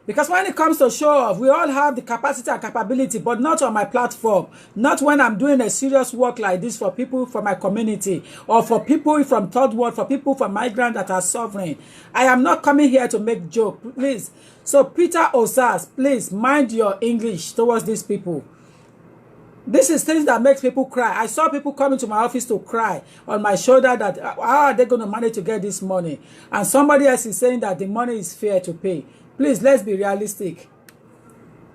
Speaker 1: Because when it comes to show off, we all have the capacity and capability, but not on my platform. Not when I'm doing a serious work like this for people from my community, or for people from third world, for people from migrants that are suffering. I am not coming here to make joke, please. So Peter Osas, please mind your English towards these people. This is things that makes people cry. I saw people coming to my office to cry on my shoulder that how are they going to manage to get this money? And somebody else is saying that the money is fair to pay. Please, let's be realistic.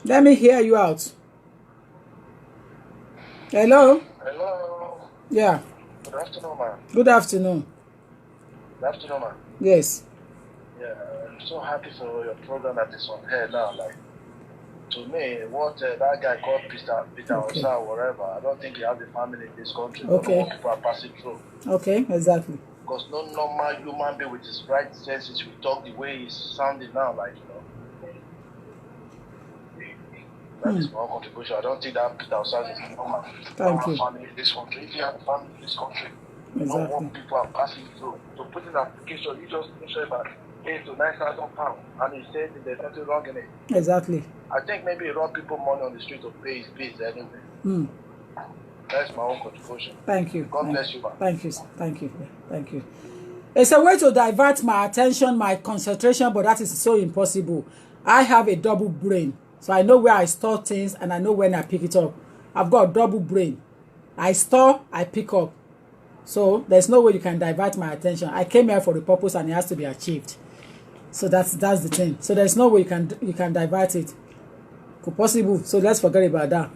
Speaker 1: Let me hear you out. Hello?
Speaker 10: Hello.
Speaker 1: Yeah.
Speaker 10: Good afternoon, ma'am.
Speaker 1: Good afternoon.
Speaker 10: Good afternoon, ma'am.
Speaker 1: Yes.
Speaker 10: Yeah, I'm so happy for your program that is on air now. Like, to me, what that guy called Peter
Speaker 1: Okay.
Speaker 10: Osa or whatever, I don't think he has a family in this country.
Speaker 1: Okay.
Speaker 10: I don't know what people are passing through.
Speaker 1: Okay, exactly.
Speaker 10: Because no normal human being with his right senses will talk the way he's sounding now, like, you know. That is my own contribution. I don't think that Peter Osa is normal.
Speaker 1: Thank you.
Speaker 10: Family in this country. If you have a family in this country, you know
Speaker 1: Exactly.
Speaker 10: what people are passing through. To put in an application, you just make sure about 8 to 9,000 pounds, and he said that there's nothing wrong in it.
Speaker 1: Exactly.
Speaker 10: I think maybe he rob people money on the street to pay his bills anyway. That's my own contribution.
Speaker 1: Thank you.
Speaker 10: God bless you, man.
Speaker 1: Thank you. Thank you. Thank you. It's a way to divert my attention, my concentration, but that is so impossible. I have a double brain. So I know where I store things and I know when I pick it up. I've got a double brain. I store, I pick up. So there's no way you can divert my attention. I came here for the purpose and it has to be achieved. So that's the thing. So there's no way you can divert it. Could possible. So let's forget about that.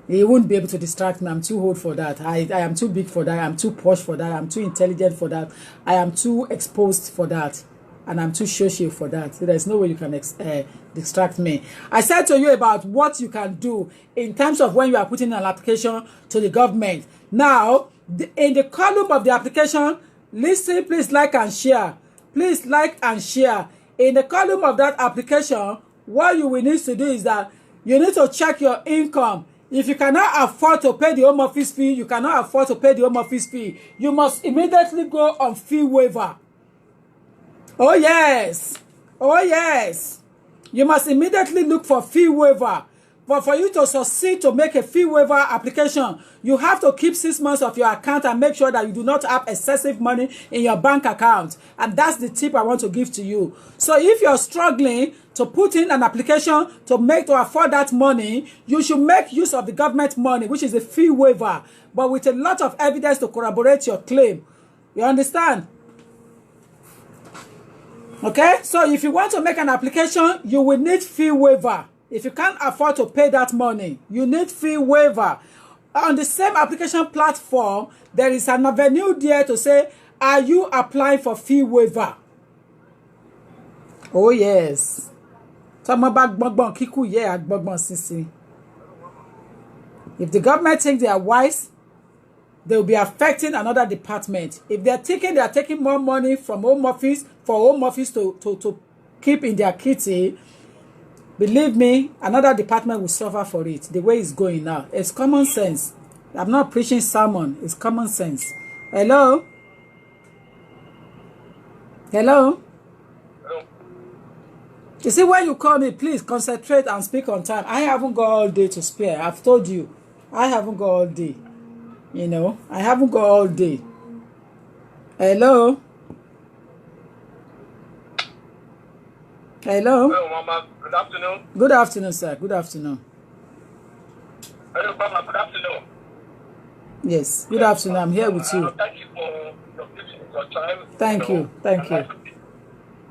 Speaker 1: He won't be able to distract me. I'm too old for that. I am too big for that. I'm too posh for that. I'm too intelligent for that. I am too exposed for that. And I'm too social for that. So there's no way you can distract me. I said to you about what you can do in terms of when you are putting an application to the government. Now, in the column of the application, listen, please like and share. Please like and share. In the column of that application, what you will need to do is that you need to check your income. If you cannot afford to pay the Home Office fee, you cannot afford to pay the Home Office fee. You must immediately go on fee waiver. Oh yes. Oh yes. You must immediately look for fee waiver. But for you to succeed to make a fee waiver application, you have to keep 6 months of your account and make sure that you do not have excessive money in your bank account. And that's the tip I want to give to you. So if you're struggling to put in an application to afford that money, you should make use of the government money, which is a fee waiver, but with a lot of evidence to corroborate your claim. You understand? Okay, so if you want to make an application, you will need fee waiver. If you can't afford to pay that money, you need fee waiver. On the same application platform, there is an avenue there to say, are you applying for fee waiver? Oh yes. If the government thinks they are wise, they will be affecting another department. If they are taking more money from home office for home office to keep in their kitty, believe me, another department will suffer for it. The way it's going now, it's common sense. I'm not preaching sermon. It's common sense. Hello? Hello?
Speaker 3: Hello?
Speaker 1: You see, when you call me, please concentrate and speak on time. I haven't got all day to spare. I've told you. I haven't got all day. You know, I haven't got all day. Hello? Hello?
Speaker 3: Hello, Mama. Good afternoon.
Speaker 1: Good afternoon, sir. Good afternoon.
Speaker 3: Hello, Mama. Good afternoon.
Speaker 1: Yes, good afternoon. I'm here with you.
Speaker 3: Thank you for your time.
Speaker 1: Thank you. Thank you.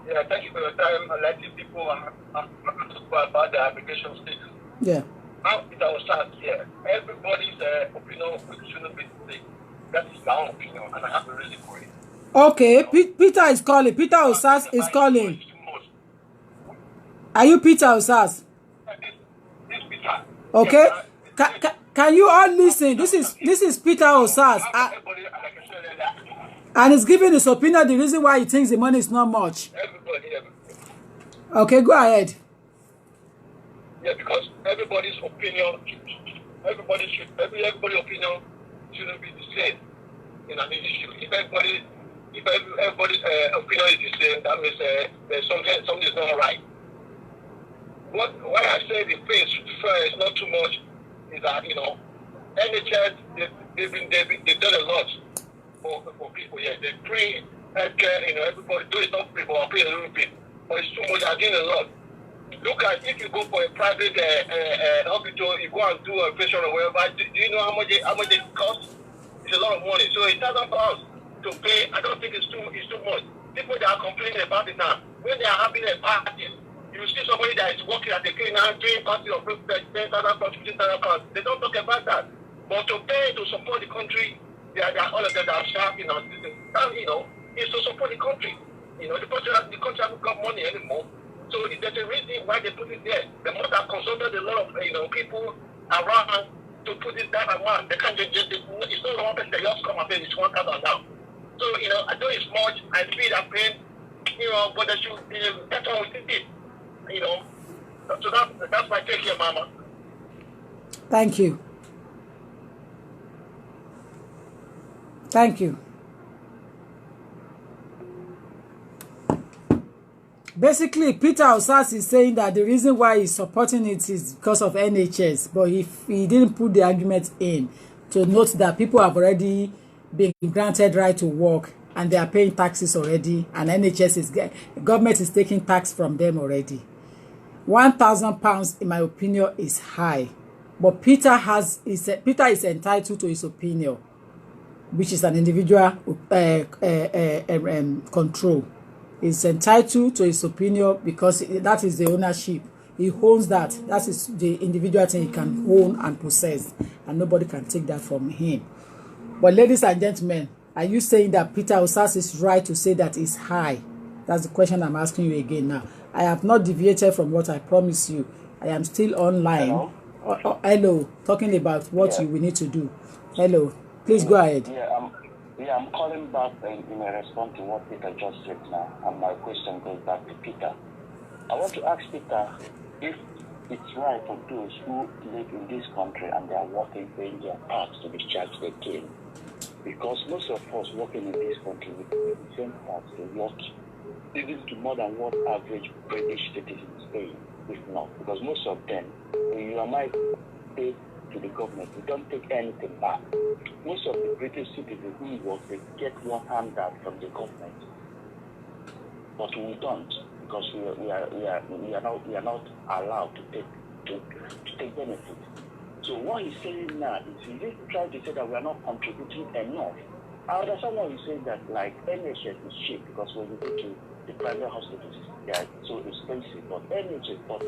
Speaker 3: Yeah, thank you for your time. I letting people talk about the application status.
Speaker 1: Yeah.
Speaker 3: How it will start here. Everybody's opinion shouldn't be the same. That is my own opinion, and I have a reason for it.
Speaker 1: Okay, Peter is calling. Peter Osas is calling. Are you Peter Osas?
Speaker 3: This Peter.
Speaker 1: Okay. Can you all listen? This is Peter Osas. And he's giving his opinion, the reason why he thinks the money is not much.
Speaker 3: Everybody.
Speaker 1: Okay, go ahead.
Speaker 3: Yeah, because everybody's opinion, everybody's opinion shouldn't be the same in an issue. If everybody's opinion is the same, that means there's something is not right. Why I say the face is not too much is that, you know, NHS, they've done a lot for people. Yeah, they pray healthcare, you know, everybody do it not free, but pay a little bit. But it's too much. They're doing a lot. Look at if you go for a private hospital, you go and do a patient or whatever. Do you know how much it costs? It's a lot of money. So $1,000 to pay. I don't think it's too much. People that are complaining about it now, when they are having a party, you see somebody that is working at the cleaner doing party of $10,000, $15,000. They don't talk about that. But to pay to support the country, they are all of them that are sharp, you know, is to support the country. You know, the country hasn't got money anymore. So there's a reason why they put it there. They must have consulted a lot of people around to put it that amount. They can't just it's not one person that just come and pay it's $1,000 now. So, you know, I know it's much, I feel that pain, you know, but they should that's how we did it. You know. So that's my take here, Mama.
Speaker 1: Thank you. Thank you. Basically, Peter Osas is saying that the reason why he's supporting it is because of NHS, but if he didn't put the argument in to note that people have already been granted right to work and they are paying taxes already, and government is taking tax from them already. £1,000, in my opinion, is high, but Peter is entitled to his opinion, which is an individual control. Is entitled to his opinion because that is the ownership. He owns that. That is the individual thing he can own and possess, and nobody can take that from him. But ladies and gentlemen, are you saying that Peter Osas is right to say that it's high? That's the question I'm asking you again now. I have not deviated from what I promised you. I am still online. Hello, talking about what you will need to do. Hello, please go ahead.
Speaker 7: I'm calling back in response to what Peter just said now, and my question goes back to Peter. I want to ask Peter if it's right for those who live in this country and they are working, paying their tax to discharge their gain. Because most of us working in this country with the same tax, they work even to more than what average British citizens pay, if not. Because most of them, when you and I pay to the government, we don't take anything back. Most of the British citizens who work, they get one handout from the government, but we don't, because we are not allowed to take benefits. So what he's saying now is he's trying to say that we are not contributing enough I understand what you say that like NHS is cheap because when you go to the private hospitals, they are so expensive. But NHS, but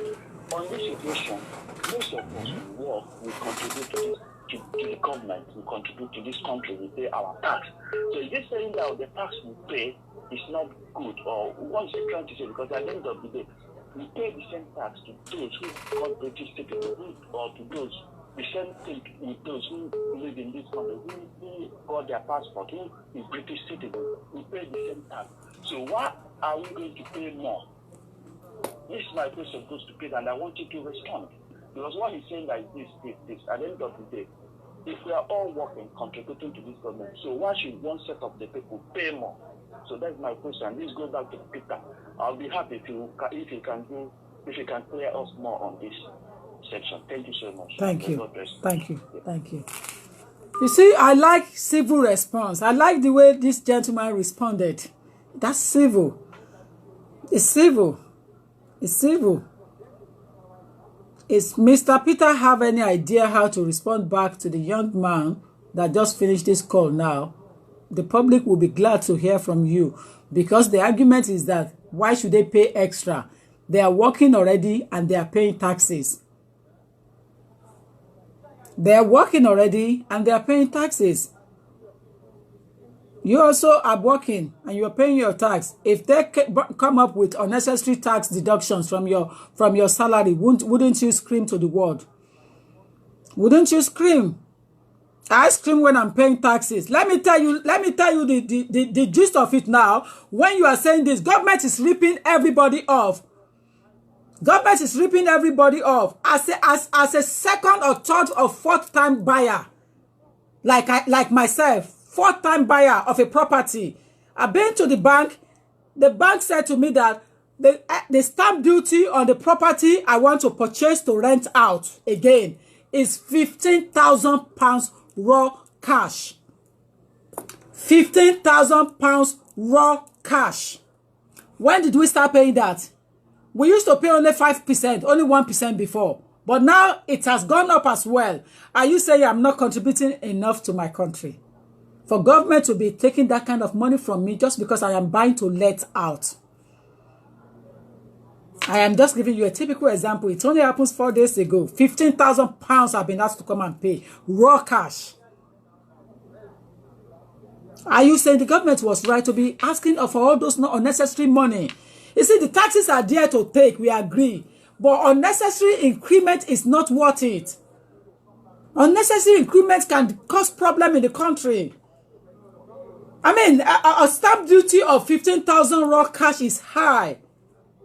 Speaker 7: on this situation, most of us who work, we contribute to the government, we contribute to this country, we pay our tax. So is this saying that the tax we pay is not good, or what is it trying to say? Because at the end of the day, we pay the same tax to those who got British citizens, or to those, the same thing with those who live in this country, who got their passport, who is British citizens. We pay the same tax. So why are we going to pay more? This is my question goes to Peter, and I want you to respond. Because what he's saying that is this. At the end of the day, if we are all working, contributing to this government, so why should one set of the people pay more? So that's my question. This goes back to Peter. I'll be happy if you can clear us more on this section. Thank you so much.
Speaker 1: Thank you. Thank you. Thank you. You see, I like civil response. I like the way this gentleman responded. That's civil. It's civil. It's civil. Is Mr. Peter have any idea how to respond back to the young man that just finished this call now? The public will be glad to hear from you, because the argument is that why should they pay extra? They are working already and they are paying taxes. They are working already and they are paying taxes. You also are working and you are paying your tax. If they come up with unnecessary tax deductions from your salary, wouldn't you scream to the world? Wouldn't you scream? I scream when I'm paying taxes. Let me tell you the gist of it now. When you are saying this, government is ripping everybody off. Government is ripping everybody off as a second or third or fourth time buyer, like myself, fourth time buyer of a property. I've been to the bank. The bank said to me that the stamp duty on the property I want to purchase to rent out again is £15,000 raw cash. £15,000 raw cash. When did we start paying that? We used to pay only 5%, only 1% before. But now it has gone up as well. Are you saying I'm not contributing enough to my country? For government to be taking that kind of money from me just because I am buying to let out. I am just giving you a typical example. It only happens 4 days ago. £15,000 have been asked to come and pay. Raw cash. Are you saying the government was right to be asking for all those unnecessary money? You see, the taxes are there to take, we agree. But unnecessary increment is not worth it. Unnecessary increments can cause problem in the country. I mean, a stamp duty of 15,000 raw cash is high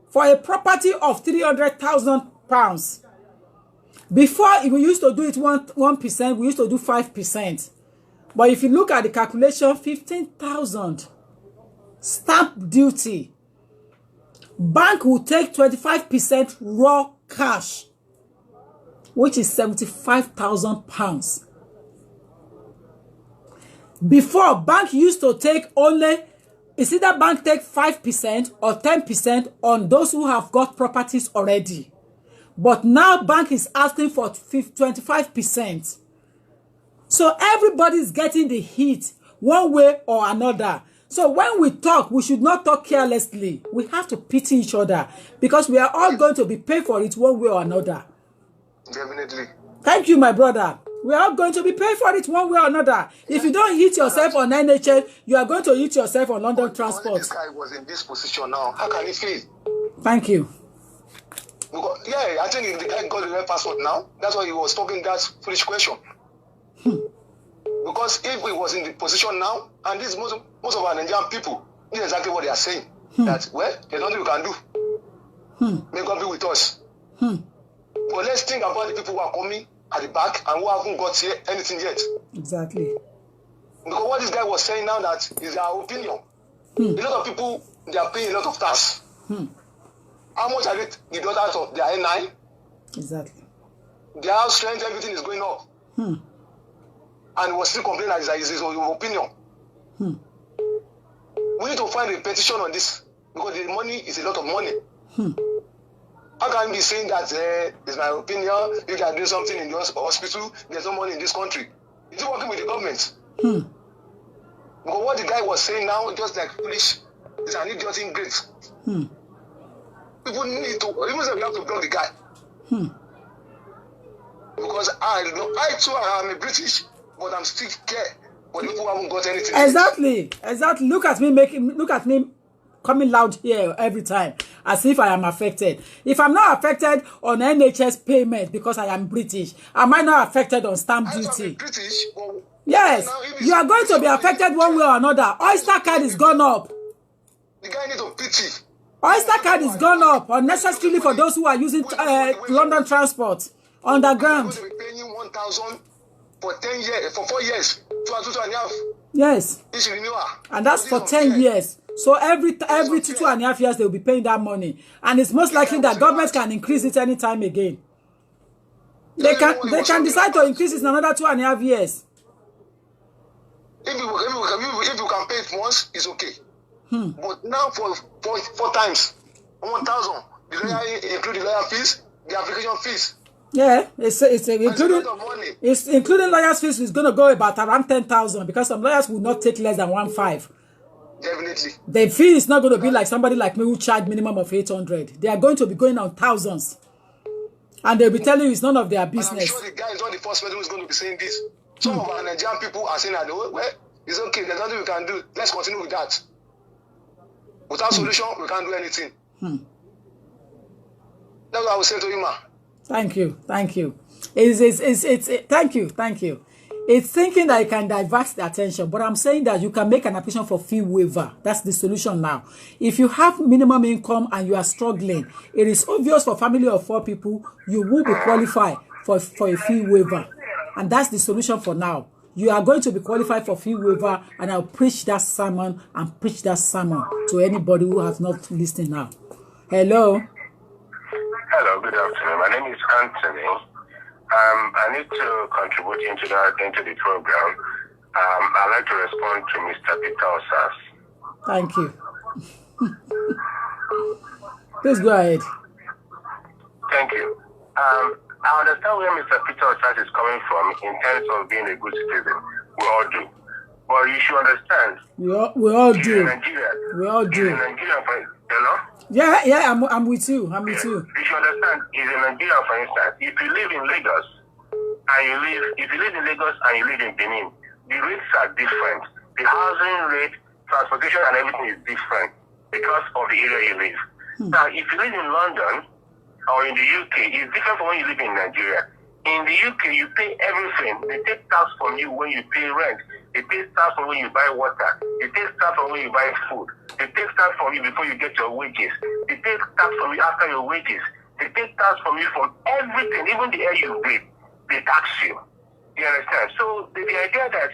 Speaker 1: for a property of £300,000. Before, we used to do it 1%, we used to do 5%. But if you look at the calculation, 15,000 stamp duty. Bank will take 25% raw cash, which is £75,000. Before, bank used to take only, it's either bank take 5% or 10% on those who have got properties already. But now bank is asking for 25%. So everybody's getting the hit one way or another. So when we talk, we should not talk carelessly. We have to pity each other because we are all going to be paid for it one way or another.
Speaker 6: Definitely.
Speaker 1: Thank you, my brother. We are all going to be paid for it one way or another. If you don't hit yourself on NHS, you are going to hit yourself on London transport.
Speaker 6: This guy was in this position now. How can he feel?
Speaker 1: Thank you.
Speaker 6: Because, yeah, I think the guy got the right passport now. That's why he was talking that foolish question. Because if he was in the position now, and this most of our Nigerian people, this is exactly what they are saying. That, well, there's nothing we can do. May God be with us. But let's think about the people who are coming at the back and who haven't got anything yet.
Speaker 1: Exactly.
Speaker 6: Because what this guy was saying now that is our opinion. A lot of people, they are paying a lot of tax. How much are it deducted out of their N9?
Speaker 1: Exactly.
Speaker 6: Their house rent, everything is going up. And he was still complaining that it's his opinion. We need to find a petition on this because the money is a lot of money. How can we be saying that it's my opinion, you can do something in your hospital, there's no money in this country? Is it working with the government?
Speaker 11: Because what the guy was saying now, just like foolish, is an idiot in grades. People need to, even if we have to block the guy. Because I too am a British, but I'm still scared. But people haven't got anything.
Speaker 1: Exactly. Look at me coming loud here every time, as if I am affected. If I'm not affected on NHS payment because I am British, am I not affected on stamp duty?
Speaker 11: British, well,
Speaker 1: yes, you are going to be affected one way or another. Oyster card is gone up.
Speaker 11: The guy needs to pity.
Speaker 1: Oyster card is gone up unnecessarily for those who are using London transport underground.
Speaker 11: They're going to be paying 1,000 for 10 years, for 4 years, 2.5.
Speaker 1: Yes,
Speaker 11: This renewal,
Speaker 1: and that's for 10 years. So every 2.5 years they will be paying that money, and it's most likely that government can increase it anytime again. They can decide to increase it in another 2.5 years.
Speaker 11: If you can pay it once, it's okay. But now for 4 times, 1,000, the lawyer include the lawyer fees, the application fees. Yeah, it's including lawyers' fees is going to go about around 10,000 because some lawyers will not take less than 1.5. Definitely.
Speaker 1: The fee is not going to be like somebody like me who charge minimum of 800. They are going to be going on thousands, and they'll be telling you it's none of their business.
Speaker 11: And I'm sure the guy is not the first person who's going to be saying this. Some of our Nigerian people are saying that, well, it's okay, there's nothing we can do. Let's continue with that. Without solution, we can't do anything. That's what I was saying to you, ma.
Speaker 1: Thank you. Thank you. Thank you. It's thinking that you can divert the attention, but I'm saying that you can make an application for fee waiver. That's the solution now. If you have minimum income and you are struggling, it is obvious for family of 4 people, you will be qualified for a fee waiver. And that's the solution for now. You are going to be qualified for fee waiver, and I'll preach that sermon to anybody who has not listened now. Hello.
Speaker 12: Hello, good afternoon. My name is Anthony. I need to contribute into the program. I'd like to respond to Mr. Peter Osas.
Speaker 1: Thank you. Please go ahead.
Speaker 12: Thank you. I understand where Mr. Peter Osas is coming from in terms of being a good citizen. We all do. But you should understand.
Speaker 1: We all do.
Speaker 12: In Nigeria.
Speaker 1: We all do.
Speaker 12: In Nigeria, hello?
Speaker 1: Yeah, I'm with you. I'm with you.
Speaker 12: You should understand, in Nigeria, for instance, if you live in Lagos and you live in Benin, the rates are different. The housing rate, transportation, and everything is different because of the area you live. Now, if you live in London or in the UK, it's different from when you live in Nigeria. In the UK, you pay everything. They take tax from you when you pay rent. They take tax from when you buy water. They take tax from when you buy food. They take tax from you before you get your wages. They take tax from you after your wages. They take tax from you from everything, even the air you breathe. They tax you. You understand? So the idea that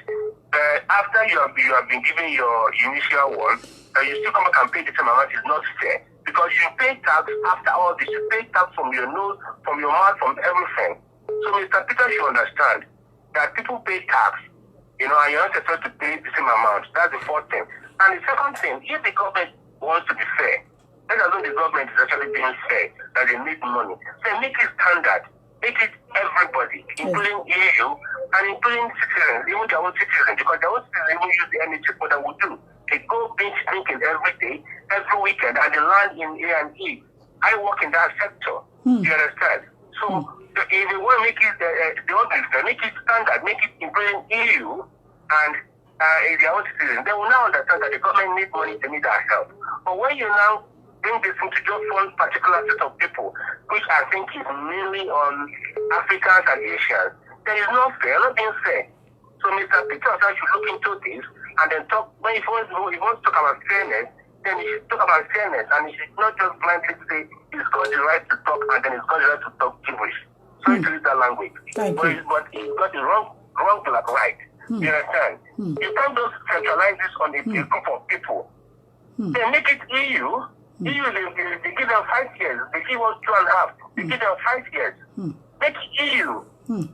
Speaker 12: after you have been given your initial one, you still come back and pay the same amount is not fair. Because you pay tax after all this. You pay tax from your nose, from your mouth, from everything. So Mr. Peter should understand that people pay tax, and you're not supposed to pay the same amount. That's the first thing. And the second thing, if the government wants to be fair, let us know the government is actually being fair, that they need money. Then make it standard. Make it everybody, including EU and including citizens, even their own citizens, because their own citizens even use the NHS more than we do. They go binge drinking every day, every weekend, and they land in A&E. I work in that sector. You understand? So if they want to make it, make it standard, make it including EU and their own citizens, they will now understand that the government needs money, they need our help. But when you now bring this into just one particular set of people, which I think is mainly on Africans and Asians, then it's not fair, not being fair. So Mr. Peter should look into this and then talk. When he wants to talk about fairness, then he should talk about fairness, and he should not just blindly say he's got the right to talk and then he's got the right to talk gibberish. Sorry to use that language. But he's got the wrong to like right. You understand? You can't just centralize this on a group of people. They make it EU. EU, they give them 5 years. They give us 2.5. They give them 5 years. Make it EU.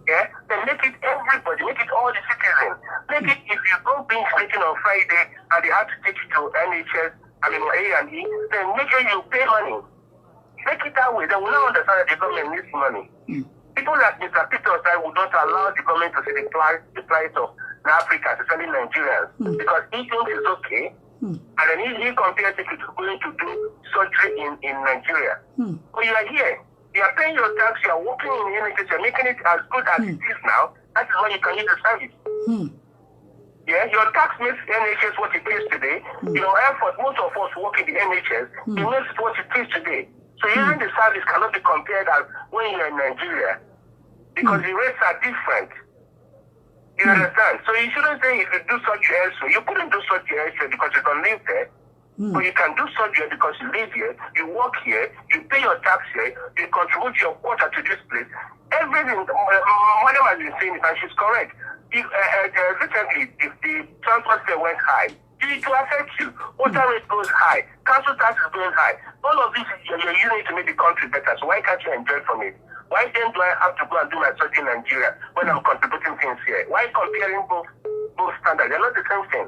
Speaker 12: Yeah? Then make it everybody. Make it all the citizens. Make it if you go binge drinking on Friday and they have to take you to NHS, A&E, then make sure you pay money. Make it that way. Then we now understand that the government needs money. People like Mr. Peter would not allow the government to see the price of Africans, especially Nigerians, because he thinks it's okay. And then he compares it to going to do surgery in Nigeria. But you are here. You are paying your tax. You are working in the NHS. You are making it as good as it is now. That is when you can use the service. Yeah, your tax makes NHS what it is today. Your effort, most of us work in the NHS, it makes it what it is today. So using the service cannot be compared as when you are in Nigeria, because the rates are different. You understand? So you shouldn't say if you do surgery elsewhere. You couldn't do surgery elsewhere because you don't live there. But you can do surgery because you live here, you work here, you pay your tax here, you contribute your quota to this place. Everything, Madam has been saying it, and she's correct. Recently, if the transport fare went high, it will affect you. Water rate goes high, council tax is going high. All of this is you're using to make the country better. So why can't you enjoy from it? Why then do I have to go and do my surgery in Nigeria when I'm contributing things here? Why comparing both standards? They're not the same thing.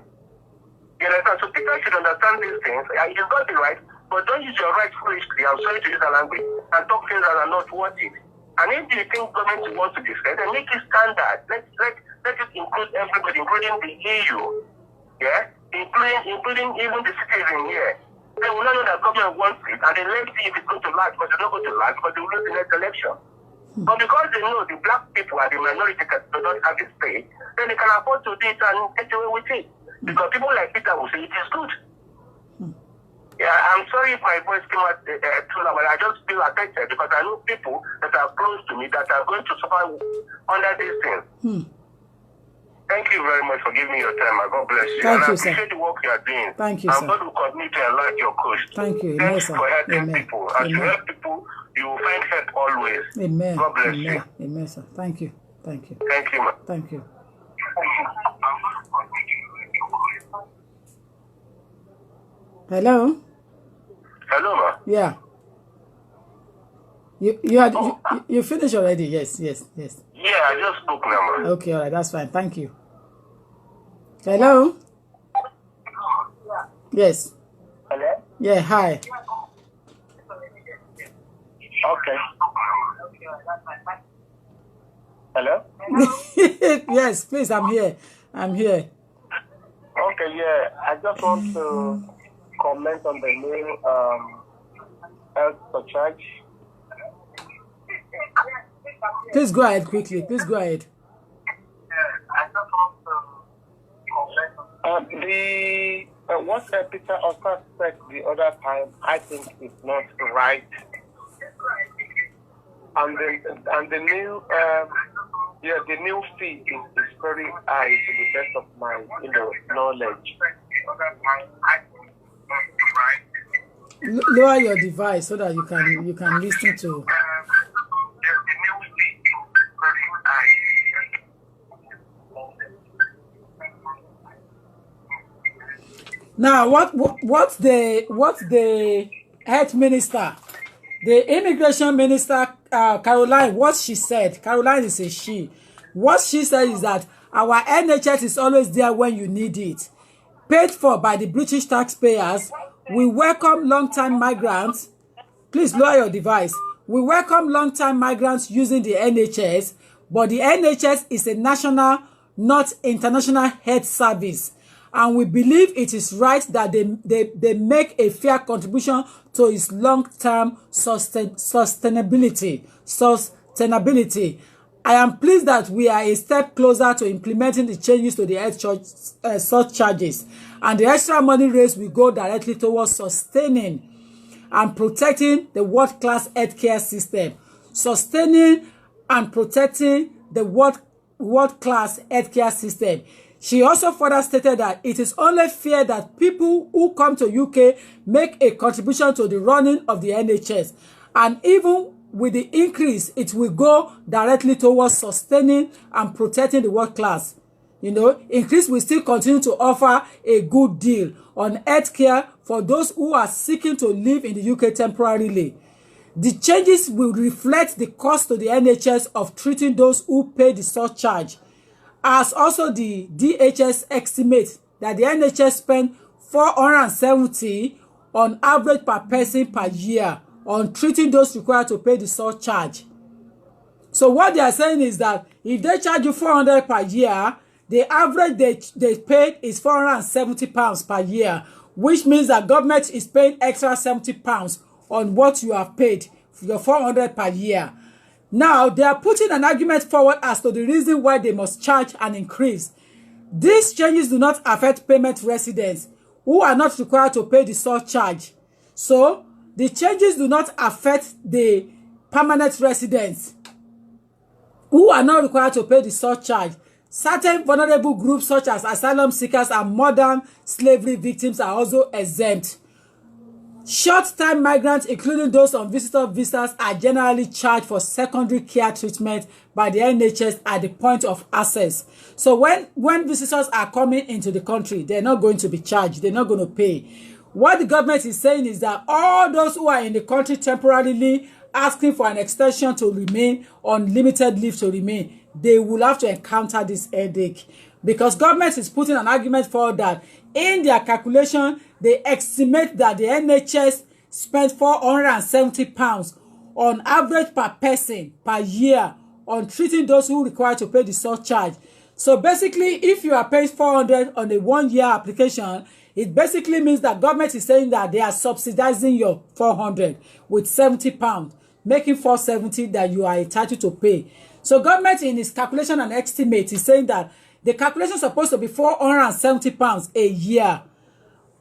Speaker 12: You understand? So people should understand these things. You've got the right, but don't use your right foolishly. I'm sorry to use that language, and talk things that are not worth it. And if you think government wants to be fair, then make it standard. Let it include everybody, including the EU. Yeah? Including even the citizen here. They will not know that government wants it, and then let's see if it's going to last, because they're not going to last, because they will lose the next election. But because they know the black people are the minority that do not have a say, then they can afford to do it and get away with it. Because people like Peter will say it is good. Yeah, I'm sorry if my voice came out too loud, but I just feel affected because I know people that are close to me that are going to suffer under these things. Thank you very much for giving me your time. God bless you.
Speaker 1: Thank you,
Speaker 12: I appreciate the work you are doing.
Speaker 1: Thank you,
Speaker 12: and
Speaker 1: sir.
Speaker 12: God will continue to enlarge your coast.
Speaker 1: Thank you.
Speaker 12: Thanks
Speaker 1: Amen,
Speaker 12: for helping
Speaker 1: Amen.
Speaker 12: people. As you help people, you will find help always.
Speaker 1: Amen.
Speaker 12: God bless
Speaker 1: Amen.
Speaker 12: you.
Speaker 1: Amen, sir. Thank you. Thank you.
Speaker 12: Thank you, man.
Speaker 1: Thank you. Hello?
Speaker 12: Hello, ma.
Speaker 1: Yeah. You finished already? Yes.
Speaker 12: Yeah, I just spoke now, ma.
Speaker 1: Okay, all right, that's fine. Thank you. Hello? Yes.
Speaker 12: Hello?
Speaker 1: Yeah, hi.
Speaker 12: Okay. Hello?
Speaker 1: Yes, please, I'm here.
Speaker 12: Okay, yeah. I just want to comment on the new health surcharge.
Speaker 1: Please go ahead quickly. Please go ahead.
Speaker 12: I just want to comment on what Peter Oscar said the other time, I think is not right. And the new the new fee is very high to the best of my knowledge.
Speaker 1: Lower your device so that you can listen to. Now, what the health minister, the immigration minister, Caroline, what she said, Caroline is a she. What she said is that our NHS is always there when you need it. Paid for by the British taxpayers. We welcome long-time migrants. Please lower your device. We welcome long-time migrants using the NHS, but the NHS is a national, not international health service. And we believe it is right that they make a fair contribution to its long-term sustainability. I am pleased that we are a step closer to implementing the changes to the health surcharges, and the extra money raised will go directly towards sustaining and protecting the world-class healthcare system. Sustaining and protecting the world-class healthcare system. She also further stated that it is only fair that people who come to UK make a contribution to the running of the NHS. And even with the increase, it will go directly towards sustaining and protecting the world class. Increase will still continue to offer a good deal on healthcare for those who are seeking to live in the UK temporarily. The changes will reflect the cost to the NHS of treating those who pay the surcharge. As also the DHS estimates that the NHS spend 470 on average per person per year on treating those required to pay the surcharge. So what they are saying is that if they charge you 400 per year, the average they paid is £470 per year, which means that government is paying extra £70 on what you have paid, your 400 per year. Now, they are putting an argument forward as to the reason why they must charge an increase. These changes do not affect payment residents who are not required to pay the surcharge. So, the changes do not affect the permanent residents who are not required to pay the surcharge. Certain vulnerable groups such as asylum seekers and modern slavery victims are also exempt. Short-time migrants, including those on visitor visas, are generally charged for secondary care treatment by the NHS at the point of access. So when visitors are coming into the country, they're not going to be charged. They're not going to pay. What the government is saying is that all those who are in the country temporarily asking for an extension to remain on limited leave to remain, they will have to encounter this headache, because government is putting an argument forward that in their calculation, they estimate that the NHS spent £470 on average per person per year on treating those who require to pay the surcharge. So basically, if you are paying 400 on a 1-year application, it basically means that government is saying that they are subsidizing your 400 with £70, making 470 that you are entitled to pay. So government in its calculation and estimate is saying that the calculation is supposed to be £470 a year.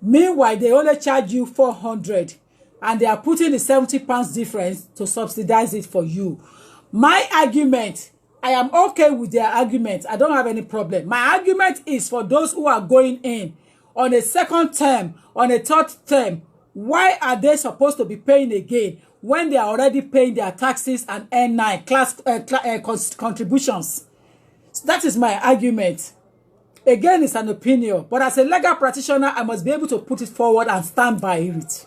Speaker 1: Meanwhile, they only charge you 400, and they are putting the £70 difference to subsidize it for you. My argument, I am okay with their argument. I don't have any problem. My argument is for those who are going in on a second term, on a third term. Why are they supposed to be paying again when they are already paying their taxes and N9 contributions? So that is my argument. Again, it's an opinion, but as a legal practitioner, I must be able to put it forward and stand by it.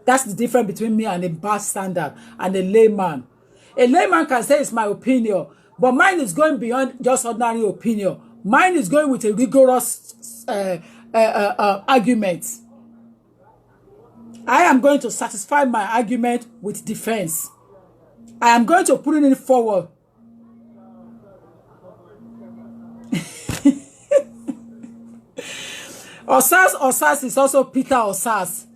Speaker 1: That's the difference between me and a bystander and a layman. A layman can say it's my opinion, but mine is going beyond just ordinary opinion. Mine is going with a rigorous argument. I am going to satisfy my argument with defense. I am going to put it forward. Osas is also Peter Osas.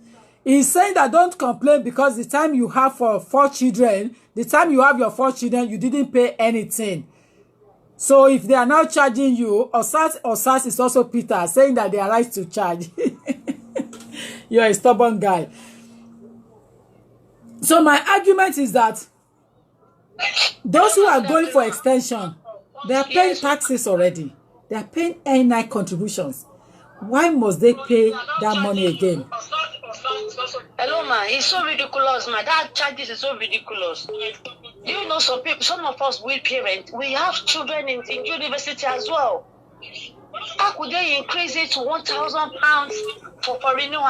Speaker 1: He's saying that don't complain because the time you have for 4 children, the time you have your 4 children, you didn't pay anything. So if they are now charging you, Osas is also Peter, saying that they are right to charge. You're a stubborn guy. So my argument is that those who are going for extension, they are paying taxes already. They are paying N9 contributions. Why must they pay that money again?
Speaker 9: Hello, man. It's so ridiculous, man. That charges is so ridiculous. You know, some people, some of us, we parents, we have children in university as well. How could they increase it to £1,000 for renewal?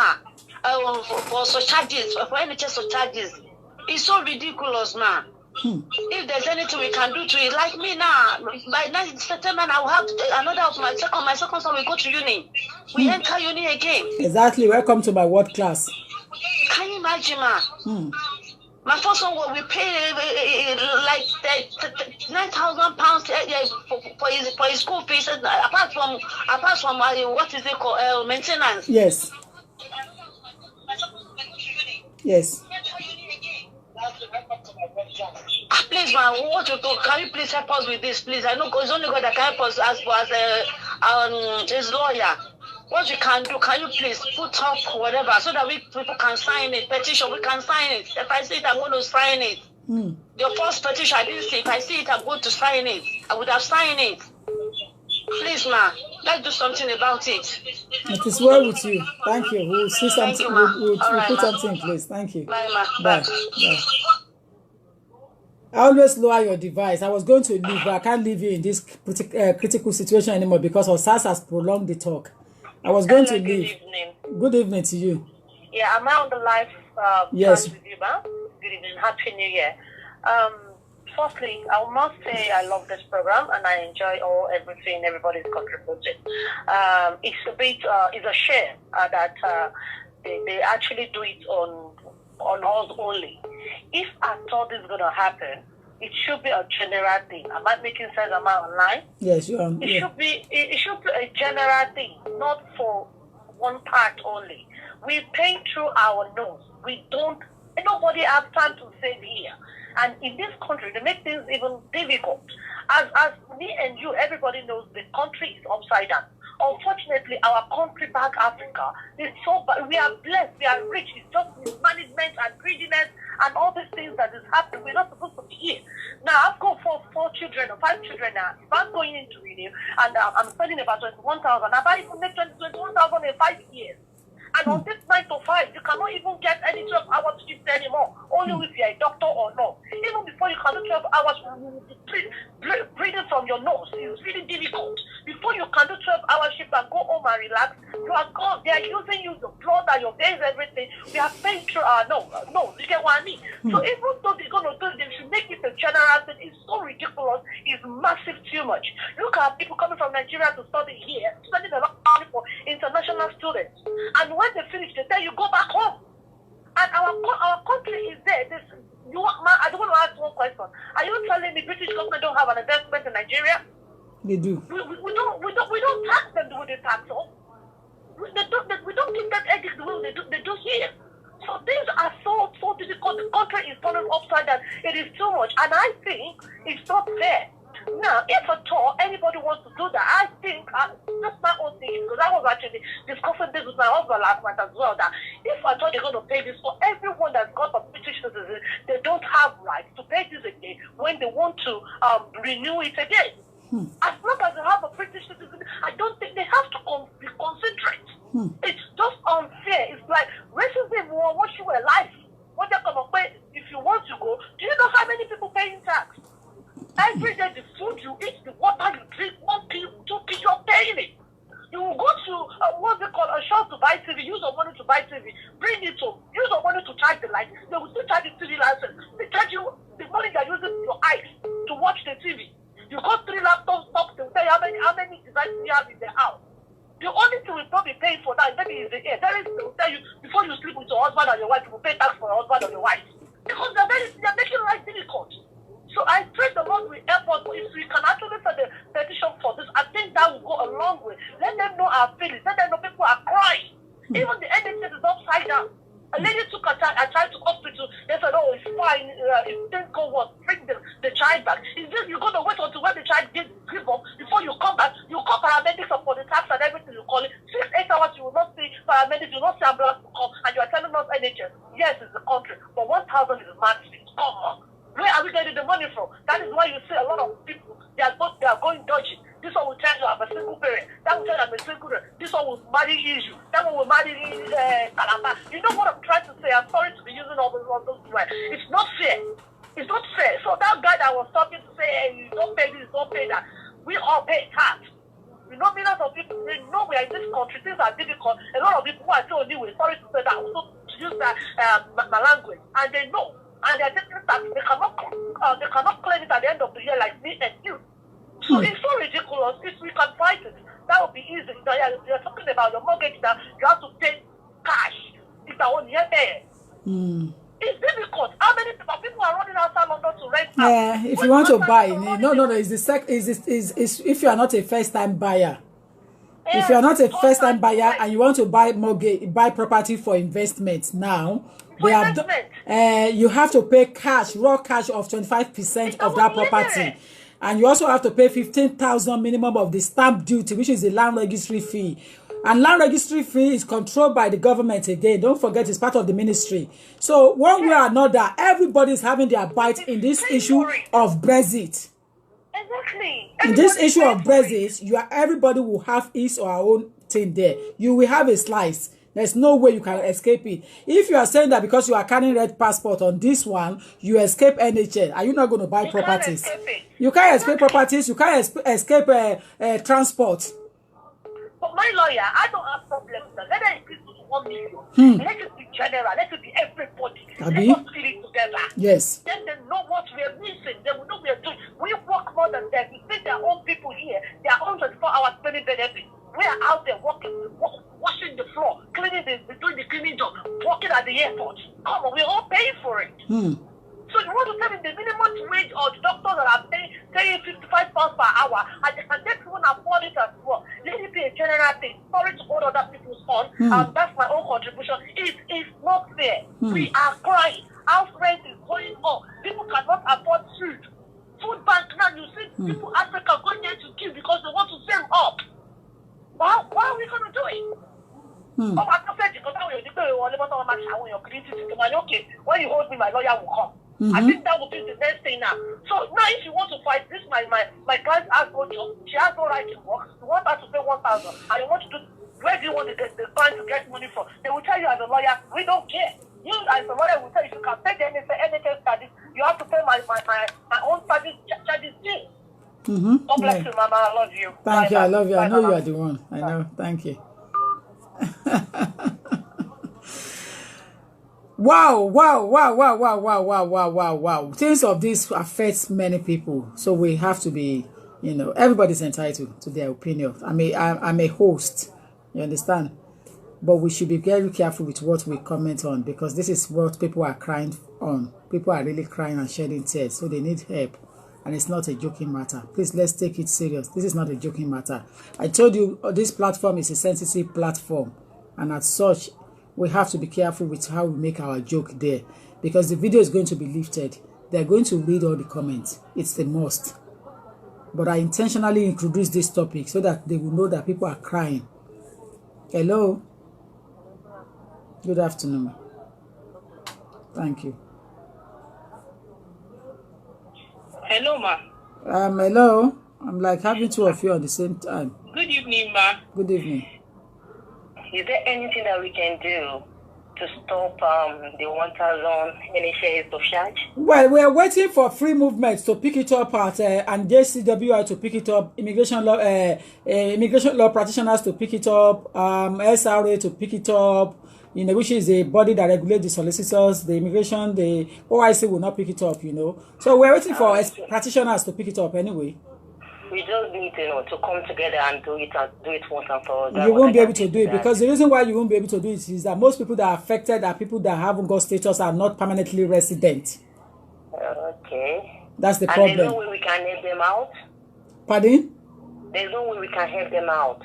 Speaker 9: For surcharges, for NHS surcharges? It's so ridiculous, man. If there's anything we can do to it, like me now, by 9th September, I will have another of my second son will go to uni. We enter uni again.
Speaker 1: Exactly. Welcome to my word class.
Speaker 9: Can you imagine, man? My first son will pay like £9,000 for his school fees, apart from what is it called, maintenance.
Speaker 1: Yes. Yes.
Speaker 9: Please, man, can you please help us with this, please? I know it's only God that can help us as his lawyer. What you can do, can you please put up whatever so that people can sign it, petition, we can sign it. If I see it, I'm going to sign it. The first petition, I didn't see. If I see it, I'm going to sign it. I would have signed it. Please, man, let's do something about it.
Speaker 1: It is well with you. Thank you. We'll see something. We'll put something in place. Thank you.
Speaker 9: Bye, ma.
Speaker 1: Bye. Bye. I always lower your device. I was going to leave, but I can't leave you in this critical situation anymore because Osas has prolonged the talk. I was going to leave.
Speaker 13: Good evening.
Speaker 1: Good evening to you.
Speaker 13: Yeah, am I on the live
Speaker 1: yes.
Speaker 13: chat with you, ma'am? Good evening. Happy New Year. Firstly, I must say I love this program and I enjoy everything everybody's contributing. It's a bit, it's a shame that they actually do it on us only. If I thought this is going to happen, It should be a general thing. Am I making sense? Am I online?
Speaker 1: Yes, you are.
Speaker 13: It should be a general thing, not for one part only. We pay through our nose. We don't. Nobody has time to save here. And in this country, they make things even difficult. As me and you, everybody knows the country is upside down. Unfortunately, our country back Africa is so bad. We are blessed, we are rich. It's just mismanagement and greediness and all these things that is happening. We're not supposed to be here. Now, I've got four children or 5 children now. If I'm going into renew and I'm spending about 21,000, I buy even make 21,000 in 5 years. And on this 9 to 5, you cannot even get any 12 hours shift anymore. Only if you're a doctor or not. Even before you can do 12 hours, breathing from your nose is really difficult. Before you can do 12-hour shift and go home and relax, you are gone. They are using you, your blood and your veins, everything. We are paying through our no, you get what I mean? So even though they're going to do it, they should make it a general thing. It's so ridiculous. It's massive too much. Look at people coming from Nigeria to study here, spending a lot of money for international students. And when they finish, they tell you go back home. And our country is there. I don't want to ask one question. Are you telling me British government don't have an investment in Nigeria?
Speaker 1: They do.
Speaker 13: We don't tax them the way they tax us. We don't give them ethics the way they do here. So things are so difficult. The country is turning upside down. It is too much, and I think it's not fair. Now, if at all anybody wants to do that, I think that's my own thing, because I was actually discussing this with my husband last night as well, that if at all they're going to pay this for everyone that's got a British citizen, they don't have rights to pay this again when they want to renew it again. As long as they have a British citizen, I don't think they have to be considerate. It's just unfair. It's like racism will watch you alive. When they come up, if you want to go, do you know how many people pay in tax? Every day, the food you eat, the water you drink, 1 p, 2 p, you're paying it. You will go to what's it called, a shop to buy TV, use your money to buy TV, bring it home, use your money to charge the light. They will still charge the TV license. They charge you the money they're using your eyes to watch the TV. You got 3 laptops, they will tell you how many devices you have in the house. The only thing we probably pay for that maybe is the air. That is, they will tell you before you sleep with your husband or your wife, you will pay tax for your husband or your wife. Because they're making life difficult. So I pray the Lord will help us. If we can actually send a petition for this, I think that will go a long way. Let them know our feelings. Let them know people are crying. Even the NHS is upside down. A lady took a child to hospital. They said, oh, it's fine. If things go well, bring the child back. It's just you're going to wait until when the child gives up before you come back. You call paramedics up for the tax and everything you call it. 6-8 hours you will not see paramedics, you will not see ambulance to come, and you are telling us NHS. Yes, it's the country, but 1,000 is a massive. Come on. Where are we getting the money from? That is why you see a lot of people, they are going dodgy. This one will tell you I'm a single parent. That will tell you I'm a single parent. This one will marry issue. That one will marry Kalamba. You know what I'm trying to say? I'm sorry to be using all those words. It's not fair. It's not fair. So that guy that was talking to say, hey, you don't pay this, don't pay that. We all pay tax. You know, millions of people, they know we are in this country. Things are difficult. A lot of people who are so new, sorry to say that, also to use that my language. And they know. And they are taking tax. They cannot claim it at the end of the year like me and you. So it's so ridiculous. If we can fight it, that would be easy. You're talking about your mortgage that you have to pay cash. It's our own year there. It's difficult. How many people are running outside London to rent?
Speaker 1: Yeah, if you want to buy, it's if you are not a first-time buyer. If you are not a first-time buyer and you want to buy property for investment now, you have to pay cash, raw cash of 25% of that property. And you also have to pay 15,000 minimum of the stamp duty, which is the land registry fee. And land registry fee is controlled by the government again. Don't forget, it's part of the ministry. So one way or another, everybody is having their bite in this issue of Brexit.
Speaker 13: Exactly.
Speaker 1: In this issue of Brexit, everybody will have his or her own thing there. You will have a slice. There's no way you can escape it. If you are saying that because you are carrying red passport on this one, you escape NHS, are you not going to buy properties? You can't escape properties. You can't escape transport.
Speaker 13: But my lawyer, I don't have problems. Let it increase to 1 million. Let it be general. Let it be everybody. Let us feel it together.
Speaker 1: Yes.
Speaker 13: Then they know what we are missing. They will know we are doing. We work more than them. We think their own people here. Their own 24 hours spending benefits. We are out there working, washing the floor, doing the cleaning job, working at the airport. Come on, we're all paying for it. So you want to tell me the minimum wage of the doctors that are paying £55 per hour, and they can even afford it as well. Let it be a general thing. Sorry to hold other people's on. That's my own contribution. It's not fair. We are crying. House rent is going up. People cannot afford food. Food bank now, you see people Africa going there to kill because they want to save up. Why are we going to do it? Oh, I said because okay, when you hold me, my lawyer will come. I think that will be the next thing now. So now if you want to fight this, my client has no job, she has no right to work. You want her to pay 1,000 and you want to do, where do you want the client to get money from? They will tell you as a lawyer, we don't care. You as a lawyer will tell you, you can pay the NHS charges, you have to pay my own charges too. God bless you, Mama. I love you.
Speaker 1: Thank you. I love you. I know you are the one. I know. Thank you. Wow. Things of this affects many people. So we have to be, everybody's entitled to their opinion. I'm a host. You understand? But we should be very careful with what we comment on, because this is what people are crying on. People are really crying and shedding tears. So they need help. And it's not a joking matter. Please, let's take it serious. This is not a joking matter. I told you this platform is a sensitive platform. And as such, we have to be careful with how we make our joke there. Because the video is going to be lifted. They're going to read all the comments. It's the must. But I intentionally introduced this topic so that they will know that people are crying. Hello? Good afternoon. Thank you.
Speaker 14: Hello, ma.
Speaker 1: Hello. I'm like having two of you at the same time.
Speaker 14: Good evening, ma.
Speaker 1: Good evening.
Speaker 13: Is there anything that we can do to stop the 1,000 NHS Surcharge?
Speaker 1: Well, we are waiting for free movement to pick it up at and JCWI to pick it up, immigration law practitioners to pick it up, SRA to pick it up, which is a body that regulates the solicitors, the immigration, the OIC will not pick it up, So we're waiting for practitioners to pick it up anyway.
Speaker 13: We just need to come together and do it once and for all.
Speaker 1: You won't be able to do it because the reason why you won't be able to do it is that most people that are affected are people that haven't got status, are not permanently resident.
Speaker 13: Okay.
Speaker 1: That's the problem.
Speaker 13: There's no way we can help them out?
Speaker 1: Pardon?
Speaker 13: There's no way we can help them out.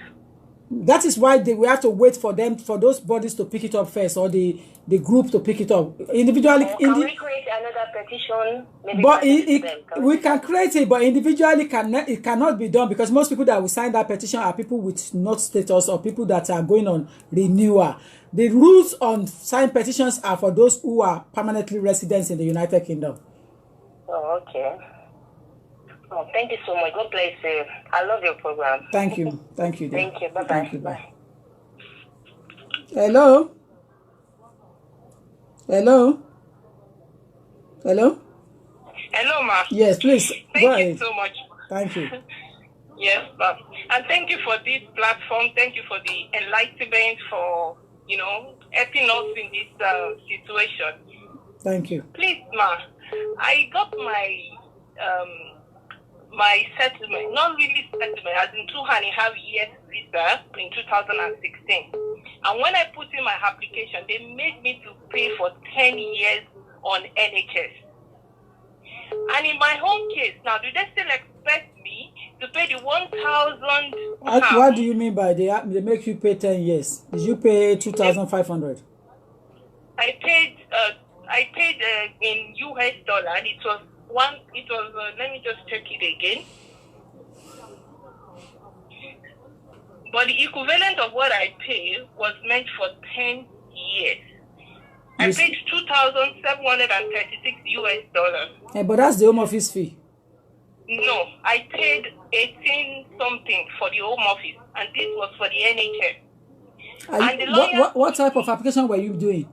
Speaker 1: That is why we have to wait for those bodies to pick it up first, or the group to pick it up individually.
Speaker 13: Can we create another petition? Maybe
Speaker 1: but we can create it, but individually it cannot be done, because most people that will sign that petition are people with not status or people that are going on renewal. The rules on signed petitions are for those who are permanently residents in the United Kingdom.
Speaker 13: Oh, okay. Oh, thank you so much. God bless you. I love your program.
Speaker 1: Thank you. Thank you.
Speaker 13: Thank you. Bye-bye.
Speaker 1: Thank you. Bye. Hello? Hello? Hello?
Speaker 14: Hello, ma.
Speaker 1: Yes, please.
Speaker 14: Thank you so much.
Speaker 1: Thank you.
Speaker 14: Yes, ma'am. And thank you for this platform. Thank you for the enlightenment, for, helping us in this situation.
Speaker 1: Thank you.
Speaker 14: Please, ma, I got my settlement, not really settlement, as in 2.5 years visa in 2016. And when I put in my application, they made me to pay for 10 years on NHS. And in my home case, now, do they still expect me to pay the 1,000?
Speaker 1: What do you mean by they make you pay 10 years? Did you pay 2,500?
Speaker 14: I paid in US dollar, and it was let me just check it again. But the equivalent of what I paid was meant for 10 years. I paid $2,736 US.
Speaker 1: Hey, but that's the home office fee.
Speaker 14: No, I paid 18 something for the home office, and this was for the NHS. And the lawyer,
Speaker 1: what type of application were you doing?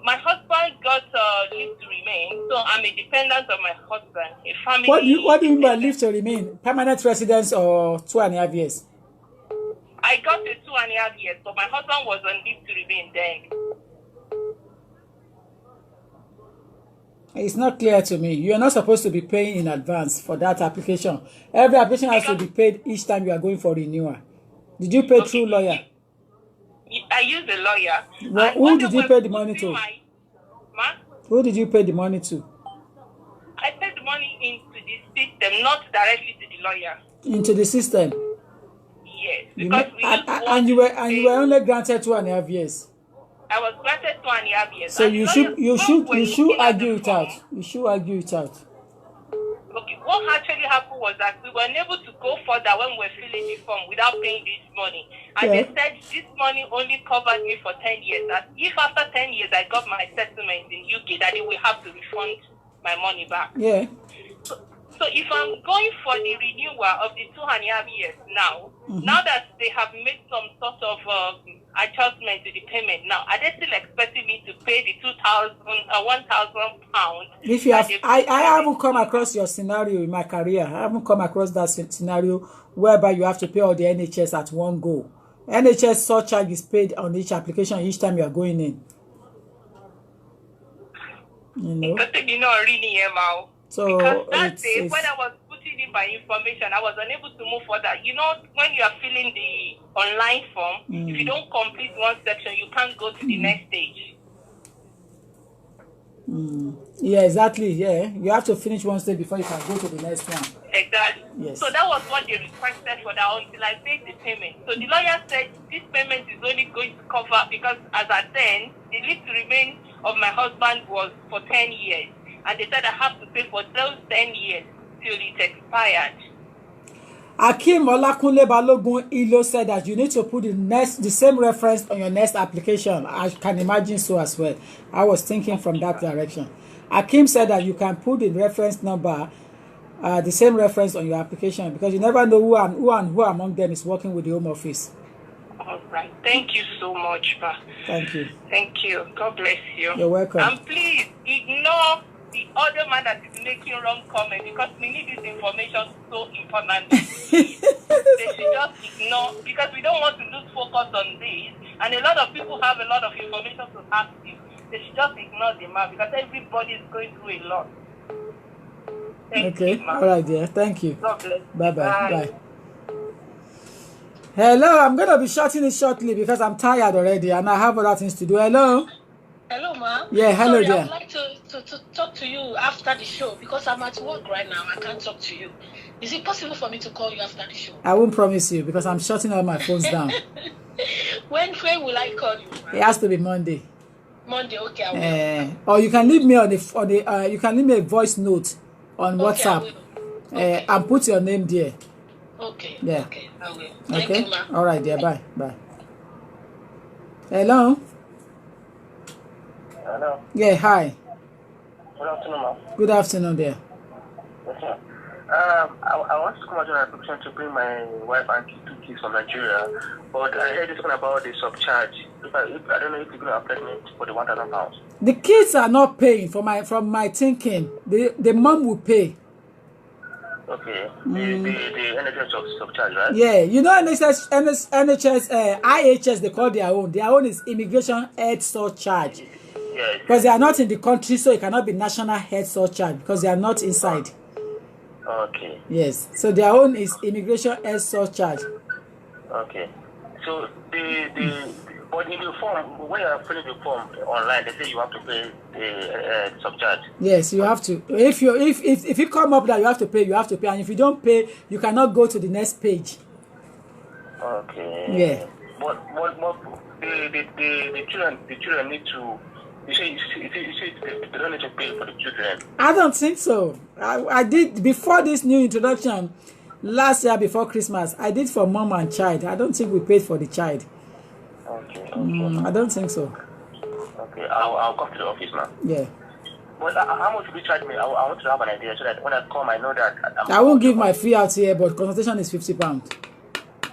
Speaker 14: My husband got leave to remain, so I'm a dependent of my husband, a family.
Speaker 1: What do you mean by leave to remain? Permanent residence or 2.5 years?
Speaker 14: I got a 2.5 years, but my husband was on leave to remain then.
Speaker 1: It's not clear to me. You are not supposed to be paying in advance for that application. Every application has to be paid each time you are going for renewal. Did you pay through lawyer?
Speaker 14: I used a lawyer.
Speaker 1: Well, who did you pay the money to? Who did you pay the money to?
Speaker 14: I paid the money into the system, not directly to the lawyer.
Speaker 1: Into the system.
Speaker 14: Yes, because
Speaker 1: and you were only granted 2.5 years.
Speaker 14: I was granted 2.5 years.
Speaker 1: So you should argue it out. You should argue it out.
Speaker 14: Okay, what actually happened was that we were unable to go further when we were filling the form without paying this money. And they said this money only covered me for 10 years. That if after 10 years I got my settlement in UK, that they will have to refund my money back.
Speaker 1: Yeah.
Speaker 14: So if I'm going for the renewal of the 2.5 years now, now that they have made some sort of adjustment to the payment now, are they still expecting me to pay the 1,000 pounds?
Speaker 1: If you have, I haven't come across your scenario in my career. I haven't come across that scenario whereby you have to pay all the NHS at one go. NHS surcharge is paid on each application each time you are going in. You know. So
Speaker 14: because that day when I was putting in my information, I was unable to move further. You know, when you are filling the online form, if you don't complete one section, you can't go to the next stage.
Speaker 1: Yeah, exactly. Yeah, you have to finish one stage before you can go to the next one.
Speaker 14: Exactly.
Speaker 1: Yes.
Speaker 14: So that was what they requested for that until I paid the payment. So the lawyer said this payment is only going to cover because as at then, the leave to remain of my husband was for 10 years. And they said I have to pay for those 10 years till it expired.
Speaker 1: Akim Olakunle Balogun Ilo said that you need to put the same reference on your next application. I can imagine so as well. I was thinking from that direction. Akim said that you can put the reference number, the same reference on your application because you never know who among them is working with the Home Office.
Speaker 14: All right. Thank you so much, Pa.
Speaker 1: Thank you.
Speaker 14: Thank you. God bless you.
Speaker 1: You're welcome.
Speaker 14: And please ignore the other man that is making wrong comment because we need this information so important. They should just ignore because we don't want to lose focus on this. And a lot of people have a lot of information to ask you. They should just ignore the man because everybody is going through a lot. Thank you,
Speaker 1: all right, dear. Thank you.
Speaker 14: God bless.
Speaker 1: Bye. Bye. Hello, I'm going to be shutting it shortly because I'm tired already and I have other things to do. Hello?
Speaker 9: Hello, ma.
Speaker 1: Yeah, hello, dear.
Speaker 9: I would like to talk to you after the show because I'm at work right now. I can't talk to you. Is it possible for me to call you after the show?
Speaker 1: I won't promise you because I'm shutting all my phones down.
Speaker 9: When will I call you, ma?
Speaker 1: It has to be Monday.
Speaker 9: Monday, okay, I will.
Speaker 1: Or you can leave me you can leave me a voice note on WhatsApp.
Speaker 9: Okay.
Speaker 1: And put your name there.
Speaker 9: Okay.
Speaker 1: Yeah.
Speaker 9: Okay, I will.
Speaker 1: Okay.
Speaker 9: Thank you, ma.
Speaker 1: All right, dear. Bye. Hello.
Speaker 3: Hello.
Speaker 1: Yeah. Hi.
Speaker 3: Good afternoon, ma'am.
Speaker 1: Good afternoon, dear.
Speaker 3: Yes, sir. I want to come out on a application to bring my wife and 2 kids from Nigeria, but I heard this one about the surcharge. I don't know if you're going to apply me for the £1,000.
Speaker 1: The kids are not paying from my thinking. The mom will pay.
Speaker 3: Okay. The NHS surcharge, right?
Speaker 1: Yeah, you know NHS, IHS, they call their own. Their own is immigration health surcharge.
Speaker 3: Yes.
Speaker 1: Because they are not in the country, so it cannot be national health surcharge because they are not inside.
Speaker 3: Okay.
Speaker 1: Yes. So their own is immigration health surcharge.
Speaker 3: Okay. So but in the form, when you are filling the form online, they say you have to pay the surcharge.
Speaker 1: Yes, you have to. If you come up that you have to pay, and if you don't pay, you cannot go to the next page.
Speaker 3: Okay.
Speaker 1: Yeah.
Speaker 3: But the children need to. You say they don't need to pay for the children.
Speaker 1: I don't think so. I did before this new introduction last year before Christmas. I did for mom and child. I don't think we paid for the child.
Speaker 3: Okay.
Speaker 1: I don't think so.
Speaker 3: Okay, I'll come to the office now.
Speaker 1: Yeah.
Speaker 3: But how much will you charge me? I want to have an idea so that when I come, I know that.
Speaker 1: I won't give my fee out here, but consultation is £50.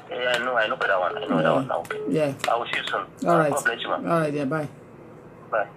Speaker 3: Yeah, I know for that one. I know that one now. Okay.
Speaker 1: Yeah.
Speaker 3: I will see you soon.
Speaker 1: All right.
Speaker 3: God bless you, man.
Speaker 1: All right, yeah, bye.
Speaker 3: Bye.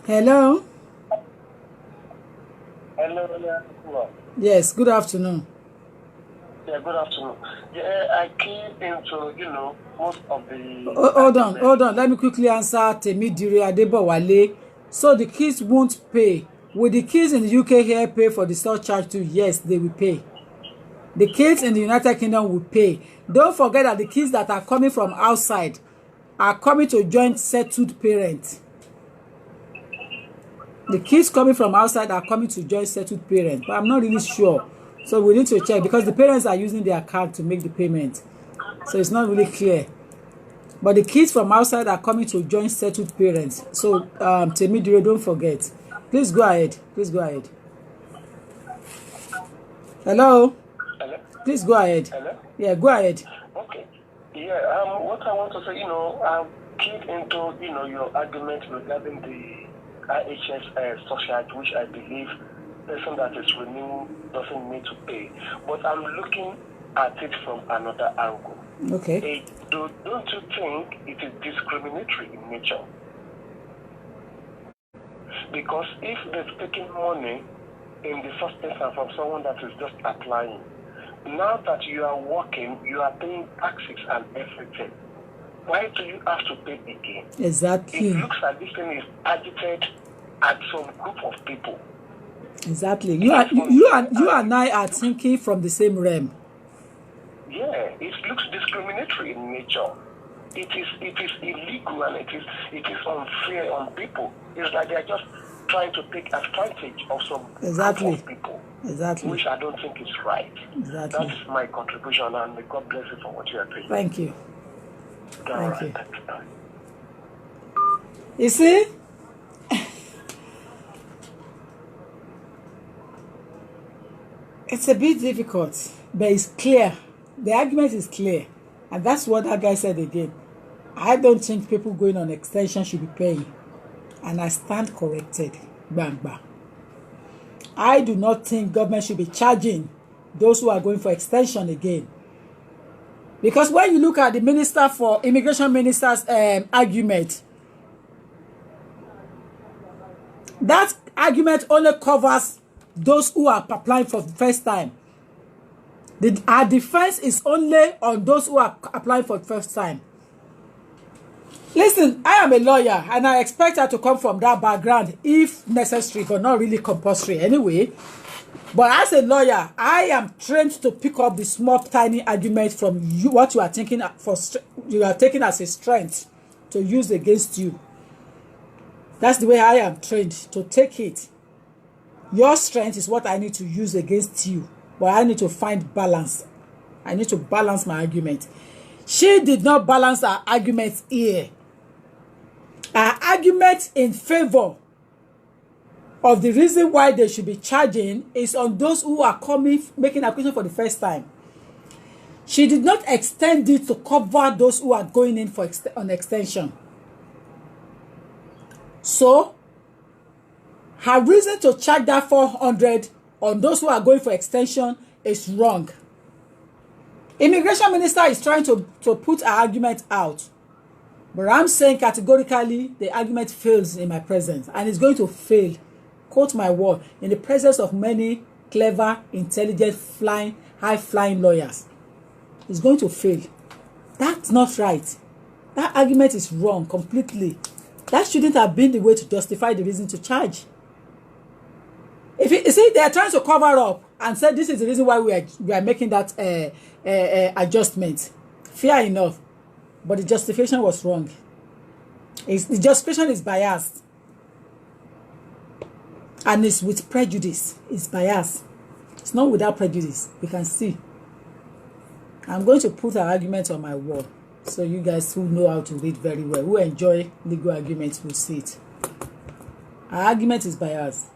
Speaker 1: Hello?
Speaker 3: Hello.
Speaker 1: Yes, good afternoon.
Speaker 8: Yeah, good afternoon. Yeah, I came into, most of the...
Speaker 1: Hold on. Let me quickly answer Temidire Adebowale. So the kids won't pay. Will the kids in the UK here pay for the surcharge too? Yes, they will pay. The kids in the United Kingdom will pay. Don't forget that the kids that are coming from outside are coming to join settled parents. The kids coming from outside are coming to join settled parents, but I'm not really sure. So we need to check because the parents are using their card to make the payment. So it's not really clear. But the kids from outside are coming to join settled parents. So Temidire, don't forget. Please go ahead. Hello?
Speaker 8: Hello?
Speaker 1: Please go ahead.
Speaker 8: Hello?
Speaker 1: Yeah, go ahead.
Speaker 8: Okay. Yeah, what I want to say, I'm keyed into, your argument regarding the NHS Surcharge, which I believe person that is renewing doesn't need to pay. But I'm looking at it from another angle.
Speaker 1: Okay.
Speaker 8: Don't you think it is discriminatory in nature? Because if they're taking money in the first instance from someone that is just applying, now that you are working, you are paying taxes and everything. Why do you have to pay again?
Speaker 1: Exactly.
Speaker 8: It looks like this thing is targeted at some group of people.
Speaker 1: Exactly. You and I are thinking from the same realm.
Speaker 8: Yeah, it looks discriminatory in nature. It is illegal and it is unfair on people. It's like they're just trying to take advantage of some group of people.
Speaker 1: Exactly.
Speaker 8: Which I don't think is right.
Speaker 1: Exactly.
Speaker 8: That's my contribution, and may God bless you for what you are doing.
Speaker 1: Thank you.
Speaker 8: Thank you.
Speaker 1: You see? It's a bit difficult, but it's clear. The argument is clear. And that's what that guy said again. I don't think people going on extension should be paying. And I stand corrected. Bang, bang. I do not think government should be charging those who are going for extension again. Because when you look at the Minister for Immigration Minister's argument, that argument only covers those who are applying for the first time. Our defense is only on those who are applying for the first time. Listen, I am a lawyer and I expect her to come from that background if necessary, but not really compulsory anyway. But as a lawyer, I am trained to pick up the small, tiny argument from you, what you are thinking you are taking as a strength to use against you. That's the way I am trained to take it. Your strength is what I need to use against you. But I need to find balance. I need to balance my argument. She did not balance her argument here. Her argument in favor of the reason why they should be charging is on those who are making application for the first time. She did not extend it to cover those who are going in for an extension. So, her reason to charge that 400 on those who are going for extension is wrong. Immigration Minister is trying to put her argument out. But I'm saying categorically the argument fails in my presence. And it's going to fail, quote my word, in the presence of many clever, intelligent, high-flying lawyers. It's going to fail. That's not right. That argument is wrong completely. That shouldn't have been the way to justify the reason to charge. If you see, they are trying to cover up and say this is the reason why we are making that adjustment. Fair enough, but the justification was wrong. The justification is biased, and it's with prejudice. It's biased. It's not without prejudice. We can see. I'm going to put an argument on my wall, so you guys who know how to read very well, who enjoy legal arguments, will see it. Our argument is biased.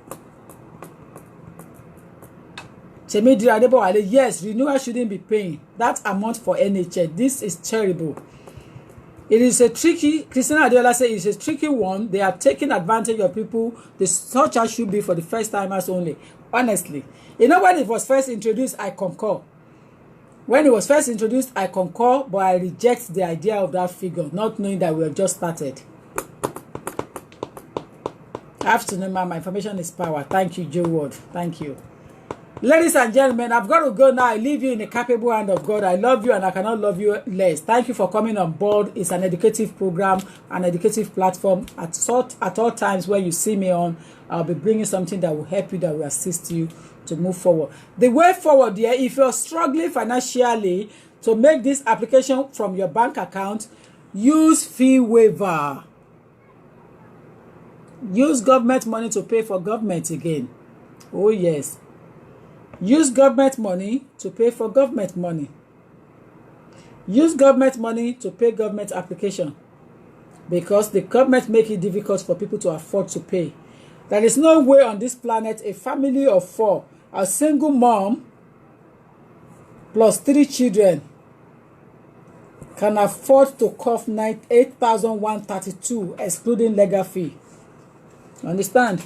Speaker 1: Yes, renewal shouldn't be paying that amount for NHS. This is terrible. It is a tricky, Christina Adeola said it's a tricky one. They are taking advantage of people. The surcharge should be for the first timers only. Honestly. You know, when it was first introduced, I concur. When it was first introduced, I concur, but I reject the idea of that figure, not knowing that we have just started. I have to know my information is power. Thank you, Joe Ward. Thank you. Ladies and gentlemen, I've got to go now. I leave you in the capable hand of God. I love you and I cannot love you less. Thank you for coming on board. It's an educative program, an educative platform. At all times where you see me on, I'll be bringing something that will help you, that will assist you to move forward. The way forward here, if you're struggling financially to make this application from your bank account, use fee waiver. Use government money to pay for government again. Oh yes. Use government money to pay for government money. Use government money to pay government application, because the government make it difficult for people to afford to pay. There is no way on this planet a family of 4, a single mom plus 3 children can afford to cough 8,132 excluding legal fee. Understand?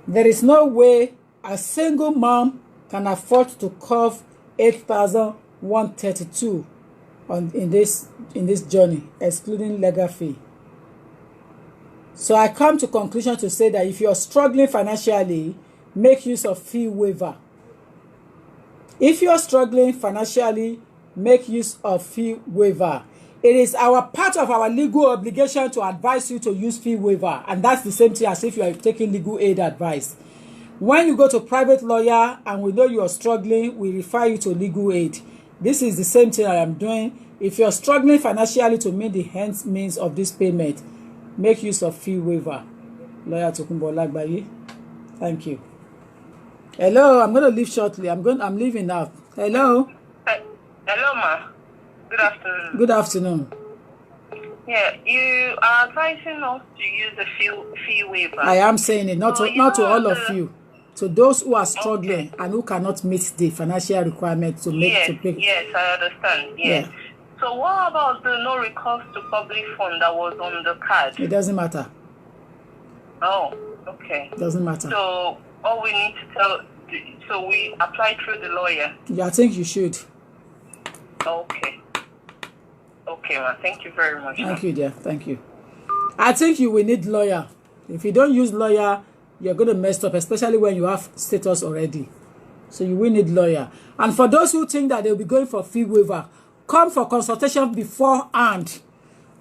Speaker 1: There is no way a single mom can afford to cough 8,132 in this journey, excluding legal fee. So I come to conclusion to say that if you're struggling financially, make use of fee waiver. If you're struggling financially, make use of fee waiver. It is our part of our legal obligation to advise you to use fee waiver, and that's the same thing as if you are taking legal aid advice. When you go to private lawyer and we know you are struggling, we refer you to legal aid. This is the same thing I am doing. If you're struggling financially to meet the means of this payment, make use of fee waiver. Lawyer Tokunbo Lagbaye. Thank you. Hello, I'm going to leave shortly. I'm leaving now. Hello.
Speaker 5: Hello, ma. Good afternoon.
Speaker 1: Good afternoon.
Speaker 5: Yeah, you are advising us to use the fee waiver.
Speaker 1: I am saying it, not to all of you. To those who are struggling and who cannot meet the financial requirement to pay.
Speaker 5: Yes, I understand. Yes. Yeah. So what about the no recourse to public fund that was on the card?
Speaker 1: It doesn't matter.
Speaker 5: Oh, okay.
Speaker 1: Doesn't matter.
Speaker 5: So all we need to so we apply through the lawyer.
Speaker 1: Yeah, I think you should.
Speaker 5: Okay. Okay, ma. Thank you very much.
Speaker 1: Thank you, dear. Thank you. I think you will need lawyer. If you don't use lawyer, you're going to mess up, especially when you have status already. So you will need lawyer. And for those who think that they'll be going for fee waiver, come for consultation beforehand.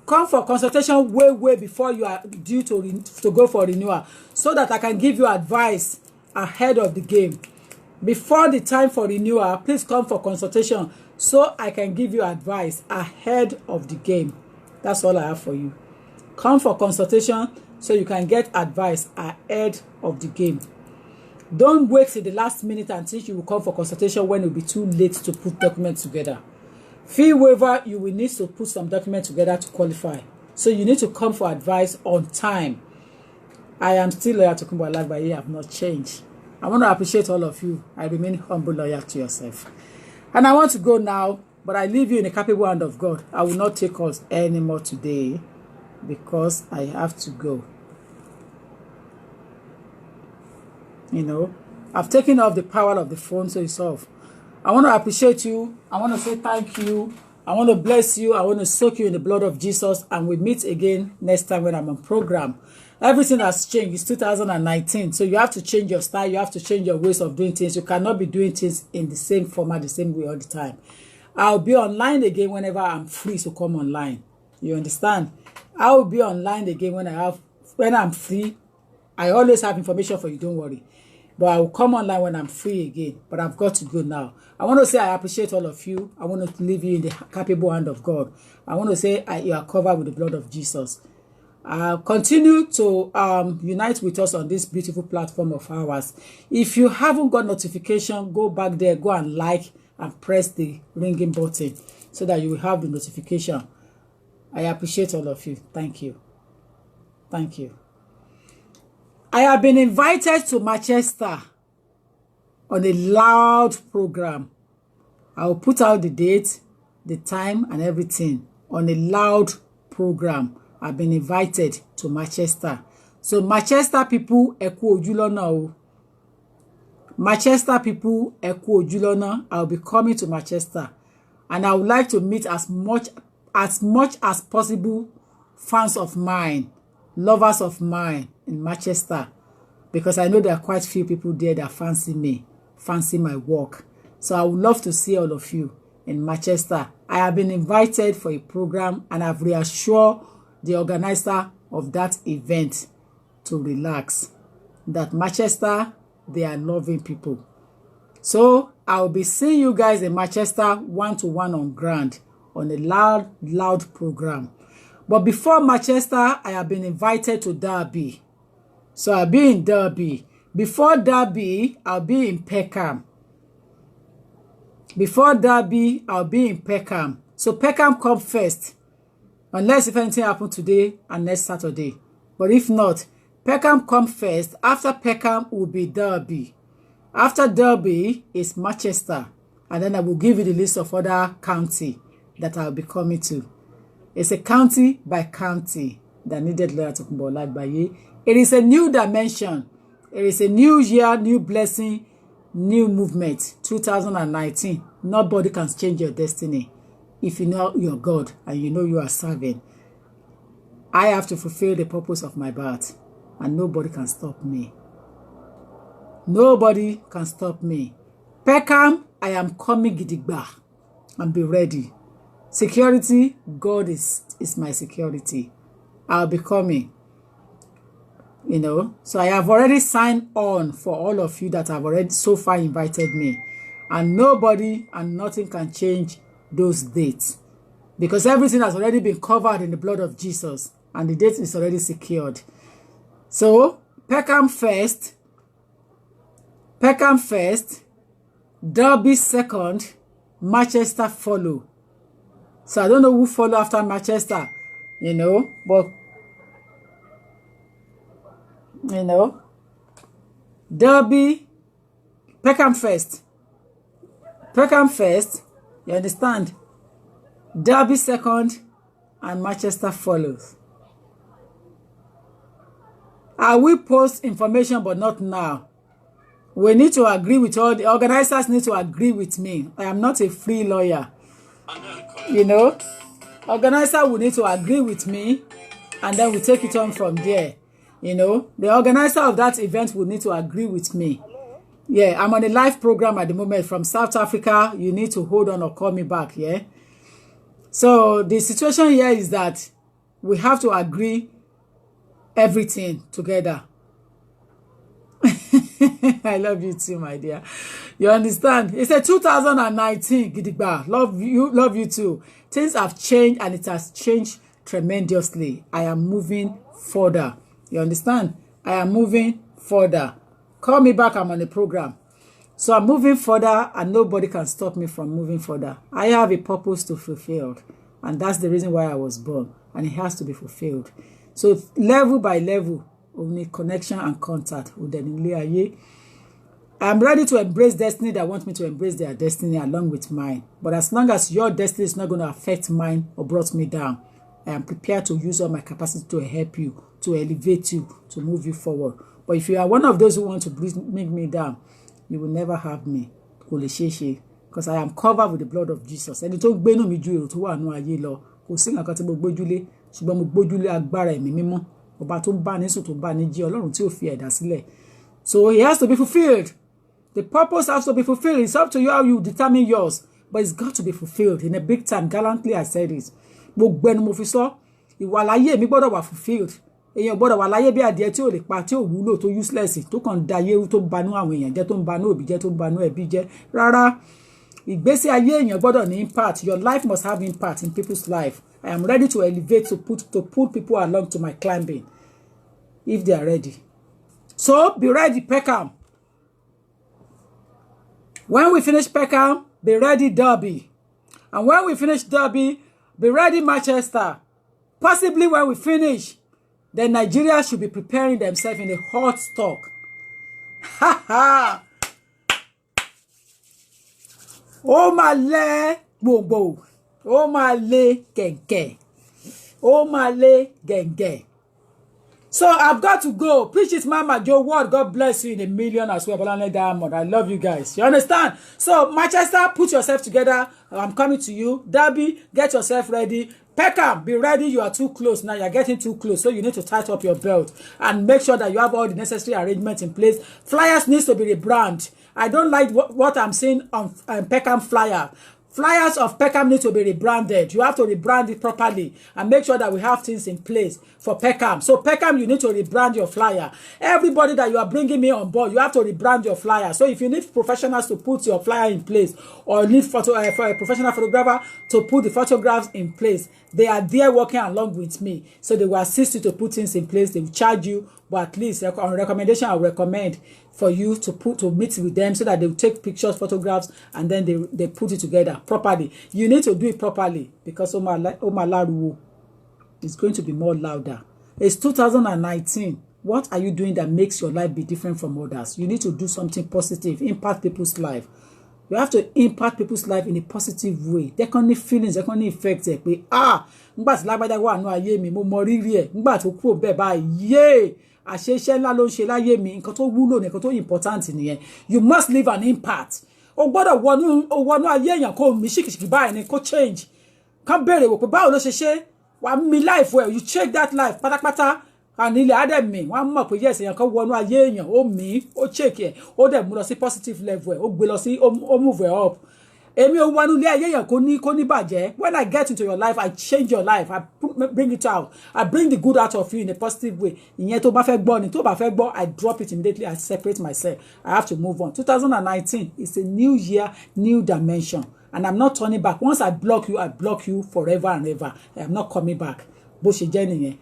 Speaker 1: Come for consultation way before you are due to go for renewal, so that I can give you advice ahead of the game. Before the time for renewal, please come for consultation so I can give you advice ahead of the game. That's all I have for you. Come for consultation so you can get advice ahead of the game. Don't wait till the last minute and think you will come for consultation when it will be too late to put documents together. Fee waiver, you will need to put some documents together to qualify. So you need to come for advice on time. I am still Lawyer Tokunbo Lagbaye. I have not changed. I want to appreciate all of you. I remain humble, loyal to yourself. And I want to go now, but I leave you in the capable hand of God. I will not take us anymore today because I have to go. You know, I've taken off the power of the phone, so it's off. I want to appreciate you. I want to say thank you. I want to bless you. I want to soak you in the blood of Jesus. And we meet again next time when I'm on program. Everything has changed. It's 2019. So you have to change your style. You have to change your ways of doing things. You cannot be doing things in the same format, the same way all the time. I'll be online again whenever I'm free to come online. You understand? I will be online again when I'm free. I always have information for you. Don't worry. But I will come online when I'm free again. But I've got to go now. I want to say I appreciate all of you. I want to leave you in the capable hand of God. I want to say you are covered with the blood of Jesus. Continue to unite with us on this beautiful platform of ours. If you haven't got notification, go back there, go and like and press the ringing button so that you will have the notification. I appreciate all of you. Thank you. Thank you. I have been invited to Manchester on a loud program. I will put out the date, the time, and everything on a loud program. I've been invited to Manchester. So Manchester people, eku ojulona o. Manchester people, eku ojulona. I'll be coming to Manchester. And I would like to meet as much as possible fans of mine, lovers of mine in Manchester. because I know there are quite few people there that fancy me, fancy my work. So I would love to see all of you in Manchester. I have been invited for a program, and I've reassured the organizer of that event to relax. That Manchester, they are loving people. So I'll be seeing you guys in Manchester 1-to-1 on ground on a loud program. But before Manchester, I have been invited to Derby. So I'll be in Derby. Before Derby, I'll be in Peckham. Before Derby, I'll be in Peckham. So Peckham come first. Unless if anything happens today and next Saturday. But if not, Peckham come first. After Peckham will be Derby. After Derby is Manchester. And then I will give you the list of other county that I'll be coming to. It's a county by county that needed lawyer to come about by ye. It is a new dimension. It is a new year, new blessing, new movement. 2019. Nobody can change your destiny if you know your God and you know you are serving. I have to fulfill the purpose of my birth, and nobody can stop me. Nobody can stop me. Peckham, I am coming gidigba, and be ready. Security, God is my security. I'll be coming. You know, so I have already signed on for all of you that have already so far invited me. And nobody and nothing can change those dates. Because everything has already been covered in the blood of Jesus. And the date is already secured. So, Peckham first. Derby second. Manchester follow. So I don't know who follow after Manchester. You know, but you know, Derby, Peckham first. You understand? Derby second, and Manchester follows. I will post information, but not now. We need to agree with all the organizers. Need to agree with me. I am not a free lawyer. You know, organizer will need to agree with me, and then we take it on from there. You know, the organizer of that event will need to agree with me. Yeah, I'm on a live program at the moment from South Africa. You need to hold on or call me back, yeah? So the situation here is that we have to agree everything together. I love you too, my dear. You understand? It's a 2019, Gidigba. Love you too. Things have changed, and it has changed tremendously. I am moving further. You understand? I am moving further. Call me back, I'm on the program. So I'm moving further, and nobody can stop me from moving further. I have a purpose to fulfill, and that's the reason why I was born, and it has to be fulfilled. So level by level, only connection and contact. I'm ready to embrace destiny that want me to embrace their destiny along with mine. But as long as your destiny is not going to affect mine or brought me down, I am prepared to use all my capacity to help you, to elevate you, to move you forward. But if you are one of those who want to make me down, you will never have me. Because I am covered with the blood of Jesus. And so it has to be fulfilled. The purpose has to be fulfilled. It's up to you how you determine yours. But it's got to be fulfilled in a big time. Gallantly, I said it. Fulfilled. Èyàn gbọ́dọ̀ wà láyé bí adìẹ tí ò lè pa tí ò wúlò tó useless tó kàn da ayé tó ń banú àwọn èèyàn jẹ́ tó ń banú òbí jẹ́ tó ń banú ẹbí jẹ́ rárá ìgbésí ayé èèyàn gbọ́dọ̀ ní impact. Your life must have impact in people's life. I am ready to elevate, to pull people along to my climbing if they are ready. So be ready, Peckham. When we finish Peckham, be ready, Derby. And when we finish Derby, be ready, Manchester. Possibly when we finish, then Nigeria should be preparing themselves in a hot stock. Ha ha! Oh my le bobo. Oh my le genke. Oh my le genge. So I've got to go. Preach it, Mama Joe Ward. God bless you in a million as well. Bolane Diamond. I love you guys. You understand? So Manchester, put yourself together. I'm coming to you. Derby, get yourself ready. Peckham, be ready. You are too close now. You're getting too close. So you need to tighten up your belt and make sure that you have all the necessary arrangements in place. Flyers needs to be rebranded. I don't like what I'm seeing on Peckham flyer. Flyers of Peckham need to be rebranded. You have to rebrand it properly and make sure that we have things in place for Peckham. So Peckham, you need to rebrand your flyer. Everybody that you are bringing me on board, you have to rebrand your flyer. So if you need professionals to put your flyer in place, or need for a professional photographer to put the photographs in place, they are there working along with me. So they will assist you to put things in place. They will charge you, but at least on recommendation, I will recommend for you to meet with them so that they will take pictures, photographs, and then they put it together properly. You need to do it properly because it's going to be more louder. It's 2019. What are you doing that makes your life be different from others? You need to do something positive, impact people's life. You have to impact people's life in a positive way. There can be feelings, there can be effects. Ngbà tí lágbájá wà nínú ayé mi, mo mọ rírì ẹ̀. Ngbà tó kúrò bẹ́ẹ̀ báyìí, yé! Àṣeṣẹ́ ńlá ló ń ṣe láyé mi. Nǹkan tó wúlò ni, nǹkan tó important nìyẹn. You must leave an impact. O gbọ́dọ̀ wọnú ayé èèyàn kó mi ṣìkìṣìkì báyìí ni kó change. Kàn béèrè wò pé báwo ló ṣe wà mí life well. You check that life pátápátá. And ilẹ̀ adẹ̀ mi wọ́n mọ̀ pé yes èèyàn kan wọnú ayé èèyàn ó mí ó check ẹ̀ ó dẹ̀ mú lọ sí positive level ẹ̀ ó gbé lọ sí ó move ẹ̀ up. Èmi ò wọnú ilé ayé èèyàn kò ní bàjẹ́. When I get into your life, I change your life. I bring it out. I bring the good out of you in a positive way. Ìyẹn tó bá fẹ́ gbọ́ ni tó bá fẹ́ gbọ́, I drop it immediately. I separate myself. I have to move on. 2019 is a new year, new dimension. And I'm not turning back. Once I block you forever and ever. I am not coming back. Bó ṣe jẹ́ nìyẹn.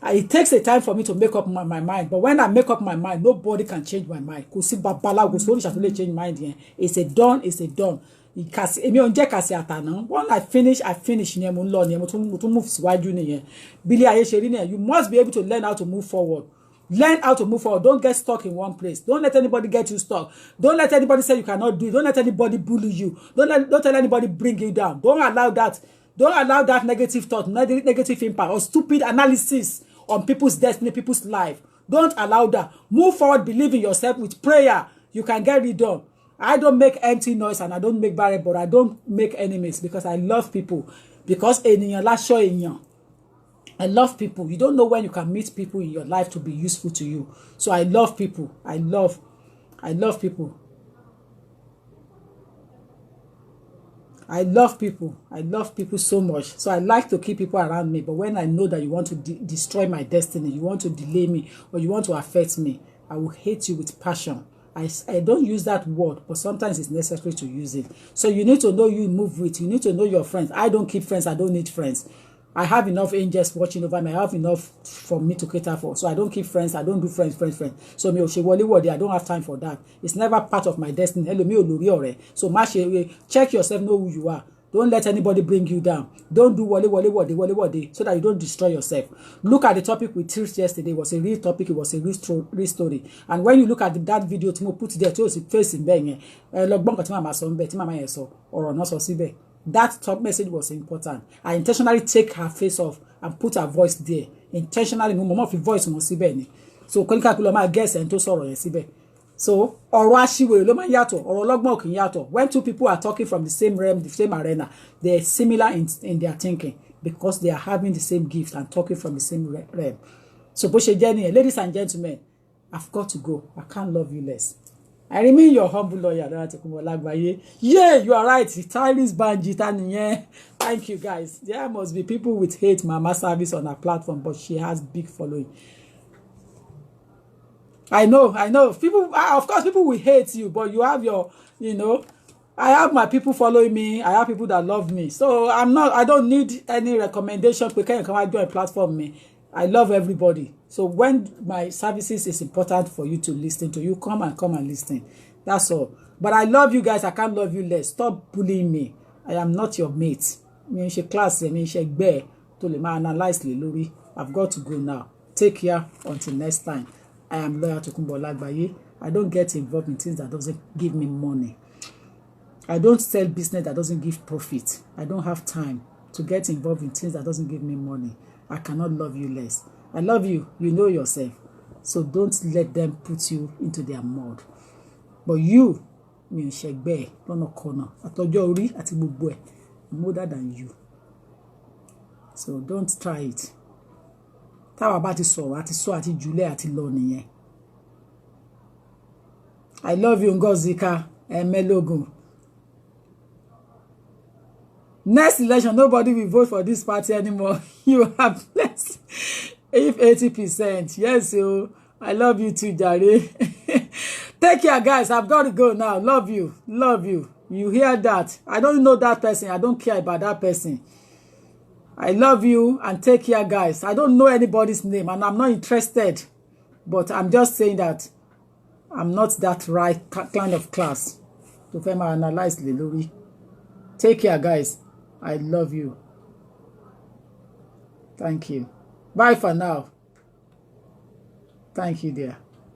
Speaker 1: It takes a time for me to make up my mind, but when I make up my mind, nobody can change my mind. Kò sí babaláwo sórí ṣàtúnlẹ̀ change mind yẹn. It's a done. Èmi ò ń jẹ́ kàsí àtàná. When I finish ni mo ń lọ ni mo tún move síwájú nìyẹn. Bílé ayé ṣe rí nìyẹn. You must be able to learn how to move forward. Learn how to move forward. Don't get stuck in one place. Don't let anybody get you stuck. Don't let anybody say you cannot do it. Don't let anybody bully you. Don't let anybody bring you down. Don't allow that negative thought, negative impact, or stupid analysis on people's destiny, people's life. Don't allow that. Move forward, believe in yourself with prayer. You can get it done. I don't make empty noise and I don't make barrier, but I don't make enemies because I love people. Because I love people. You don't know when you can meet people in your life to be useful to you. So I love people. I love people. I love people. I love people so much. So I like to keep people around me. But when I know that you want to destroy my destiny, you want to delay me, or you want to affect me, I will hate you with passion. I don't use that word, but sometimes it's necessary to use it. So you need to know who you move with. You need to know your friends. I don't keep friends. I don't need friends. I have enough angels watching over me. I have enough for me to cater for. So I don't keep friends. I don't do friends. So me I don't have time for that. It's never part of my destiny. Hello, me olori. So check yourself, know who you are. Don't let anybody bring you down. Don't do wale so that you don't destroy yourself. Look at the topic we treated yesterday. It was a real topic. It was a real story. And when you look at that video, Timo put there to face in bang. That top message was important. I intentionally take her face off and put her voice there. Intentionally, no more of the voice must be. So, I guess and to sorrow. So, when two people are talking from the same realm, the same arena, they're similar in their thinking because they are having the same gift and talking from the same realm. So, ladies and gentlemen, I've got to go. I can't love you less. I remain your humble lawyer. Yeah, you are right. Tyrese Banjita. Thank you, guys. There must be people with hate Mama service on her platform, but she has big following. I know. People, of course, people will hate you, but you have your, I have my people following me. I have people that love me. So I don't need any recommendation. We can come and join platform me. I love everybody. So when my services is important for you to listen to, you come and listen. That's all. But I love you guys. I can't love you less. Stop bullying me. I am not your mate. Class, to analyze Lori. I've got to go now. Take care until next time. I am loyal to Kumbo Lagbaye. I don't get involved in things that doesn't give me money. I don't sell business that doesn't give profit. I don't have time to get involved in things that doesn't give me money. I cannot love you less. I love you. You know yourself. So don't let them put you into their mud. But you, don't know corner. I'm older than you. So don't try it. Táwa bá ti sọ̀rọ̀ àti sọ àti jùlẹ̀ àti lọ nìyẹn. I love you, Ngozika and Melogun. Next election, nobody will vote for this party anymore. You are blessed. If 80%. Yes, you. I love you too, Jare. Take care, guys. I've got to go now. Love you. Love you. You hear that? I don't know that person. I don't care about that person. I love you and take care, guys. I don't know anybody's name and I'm not interested. But I'm just saying that I'm not that right kind of class to analyze Liluri. Take care, guys. I love you. Thank you. Bye for now. Thank you, dear.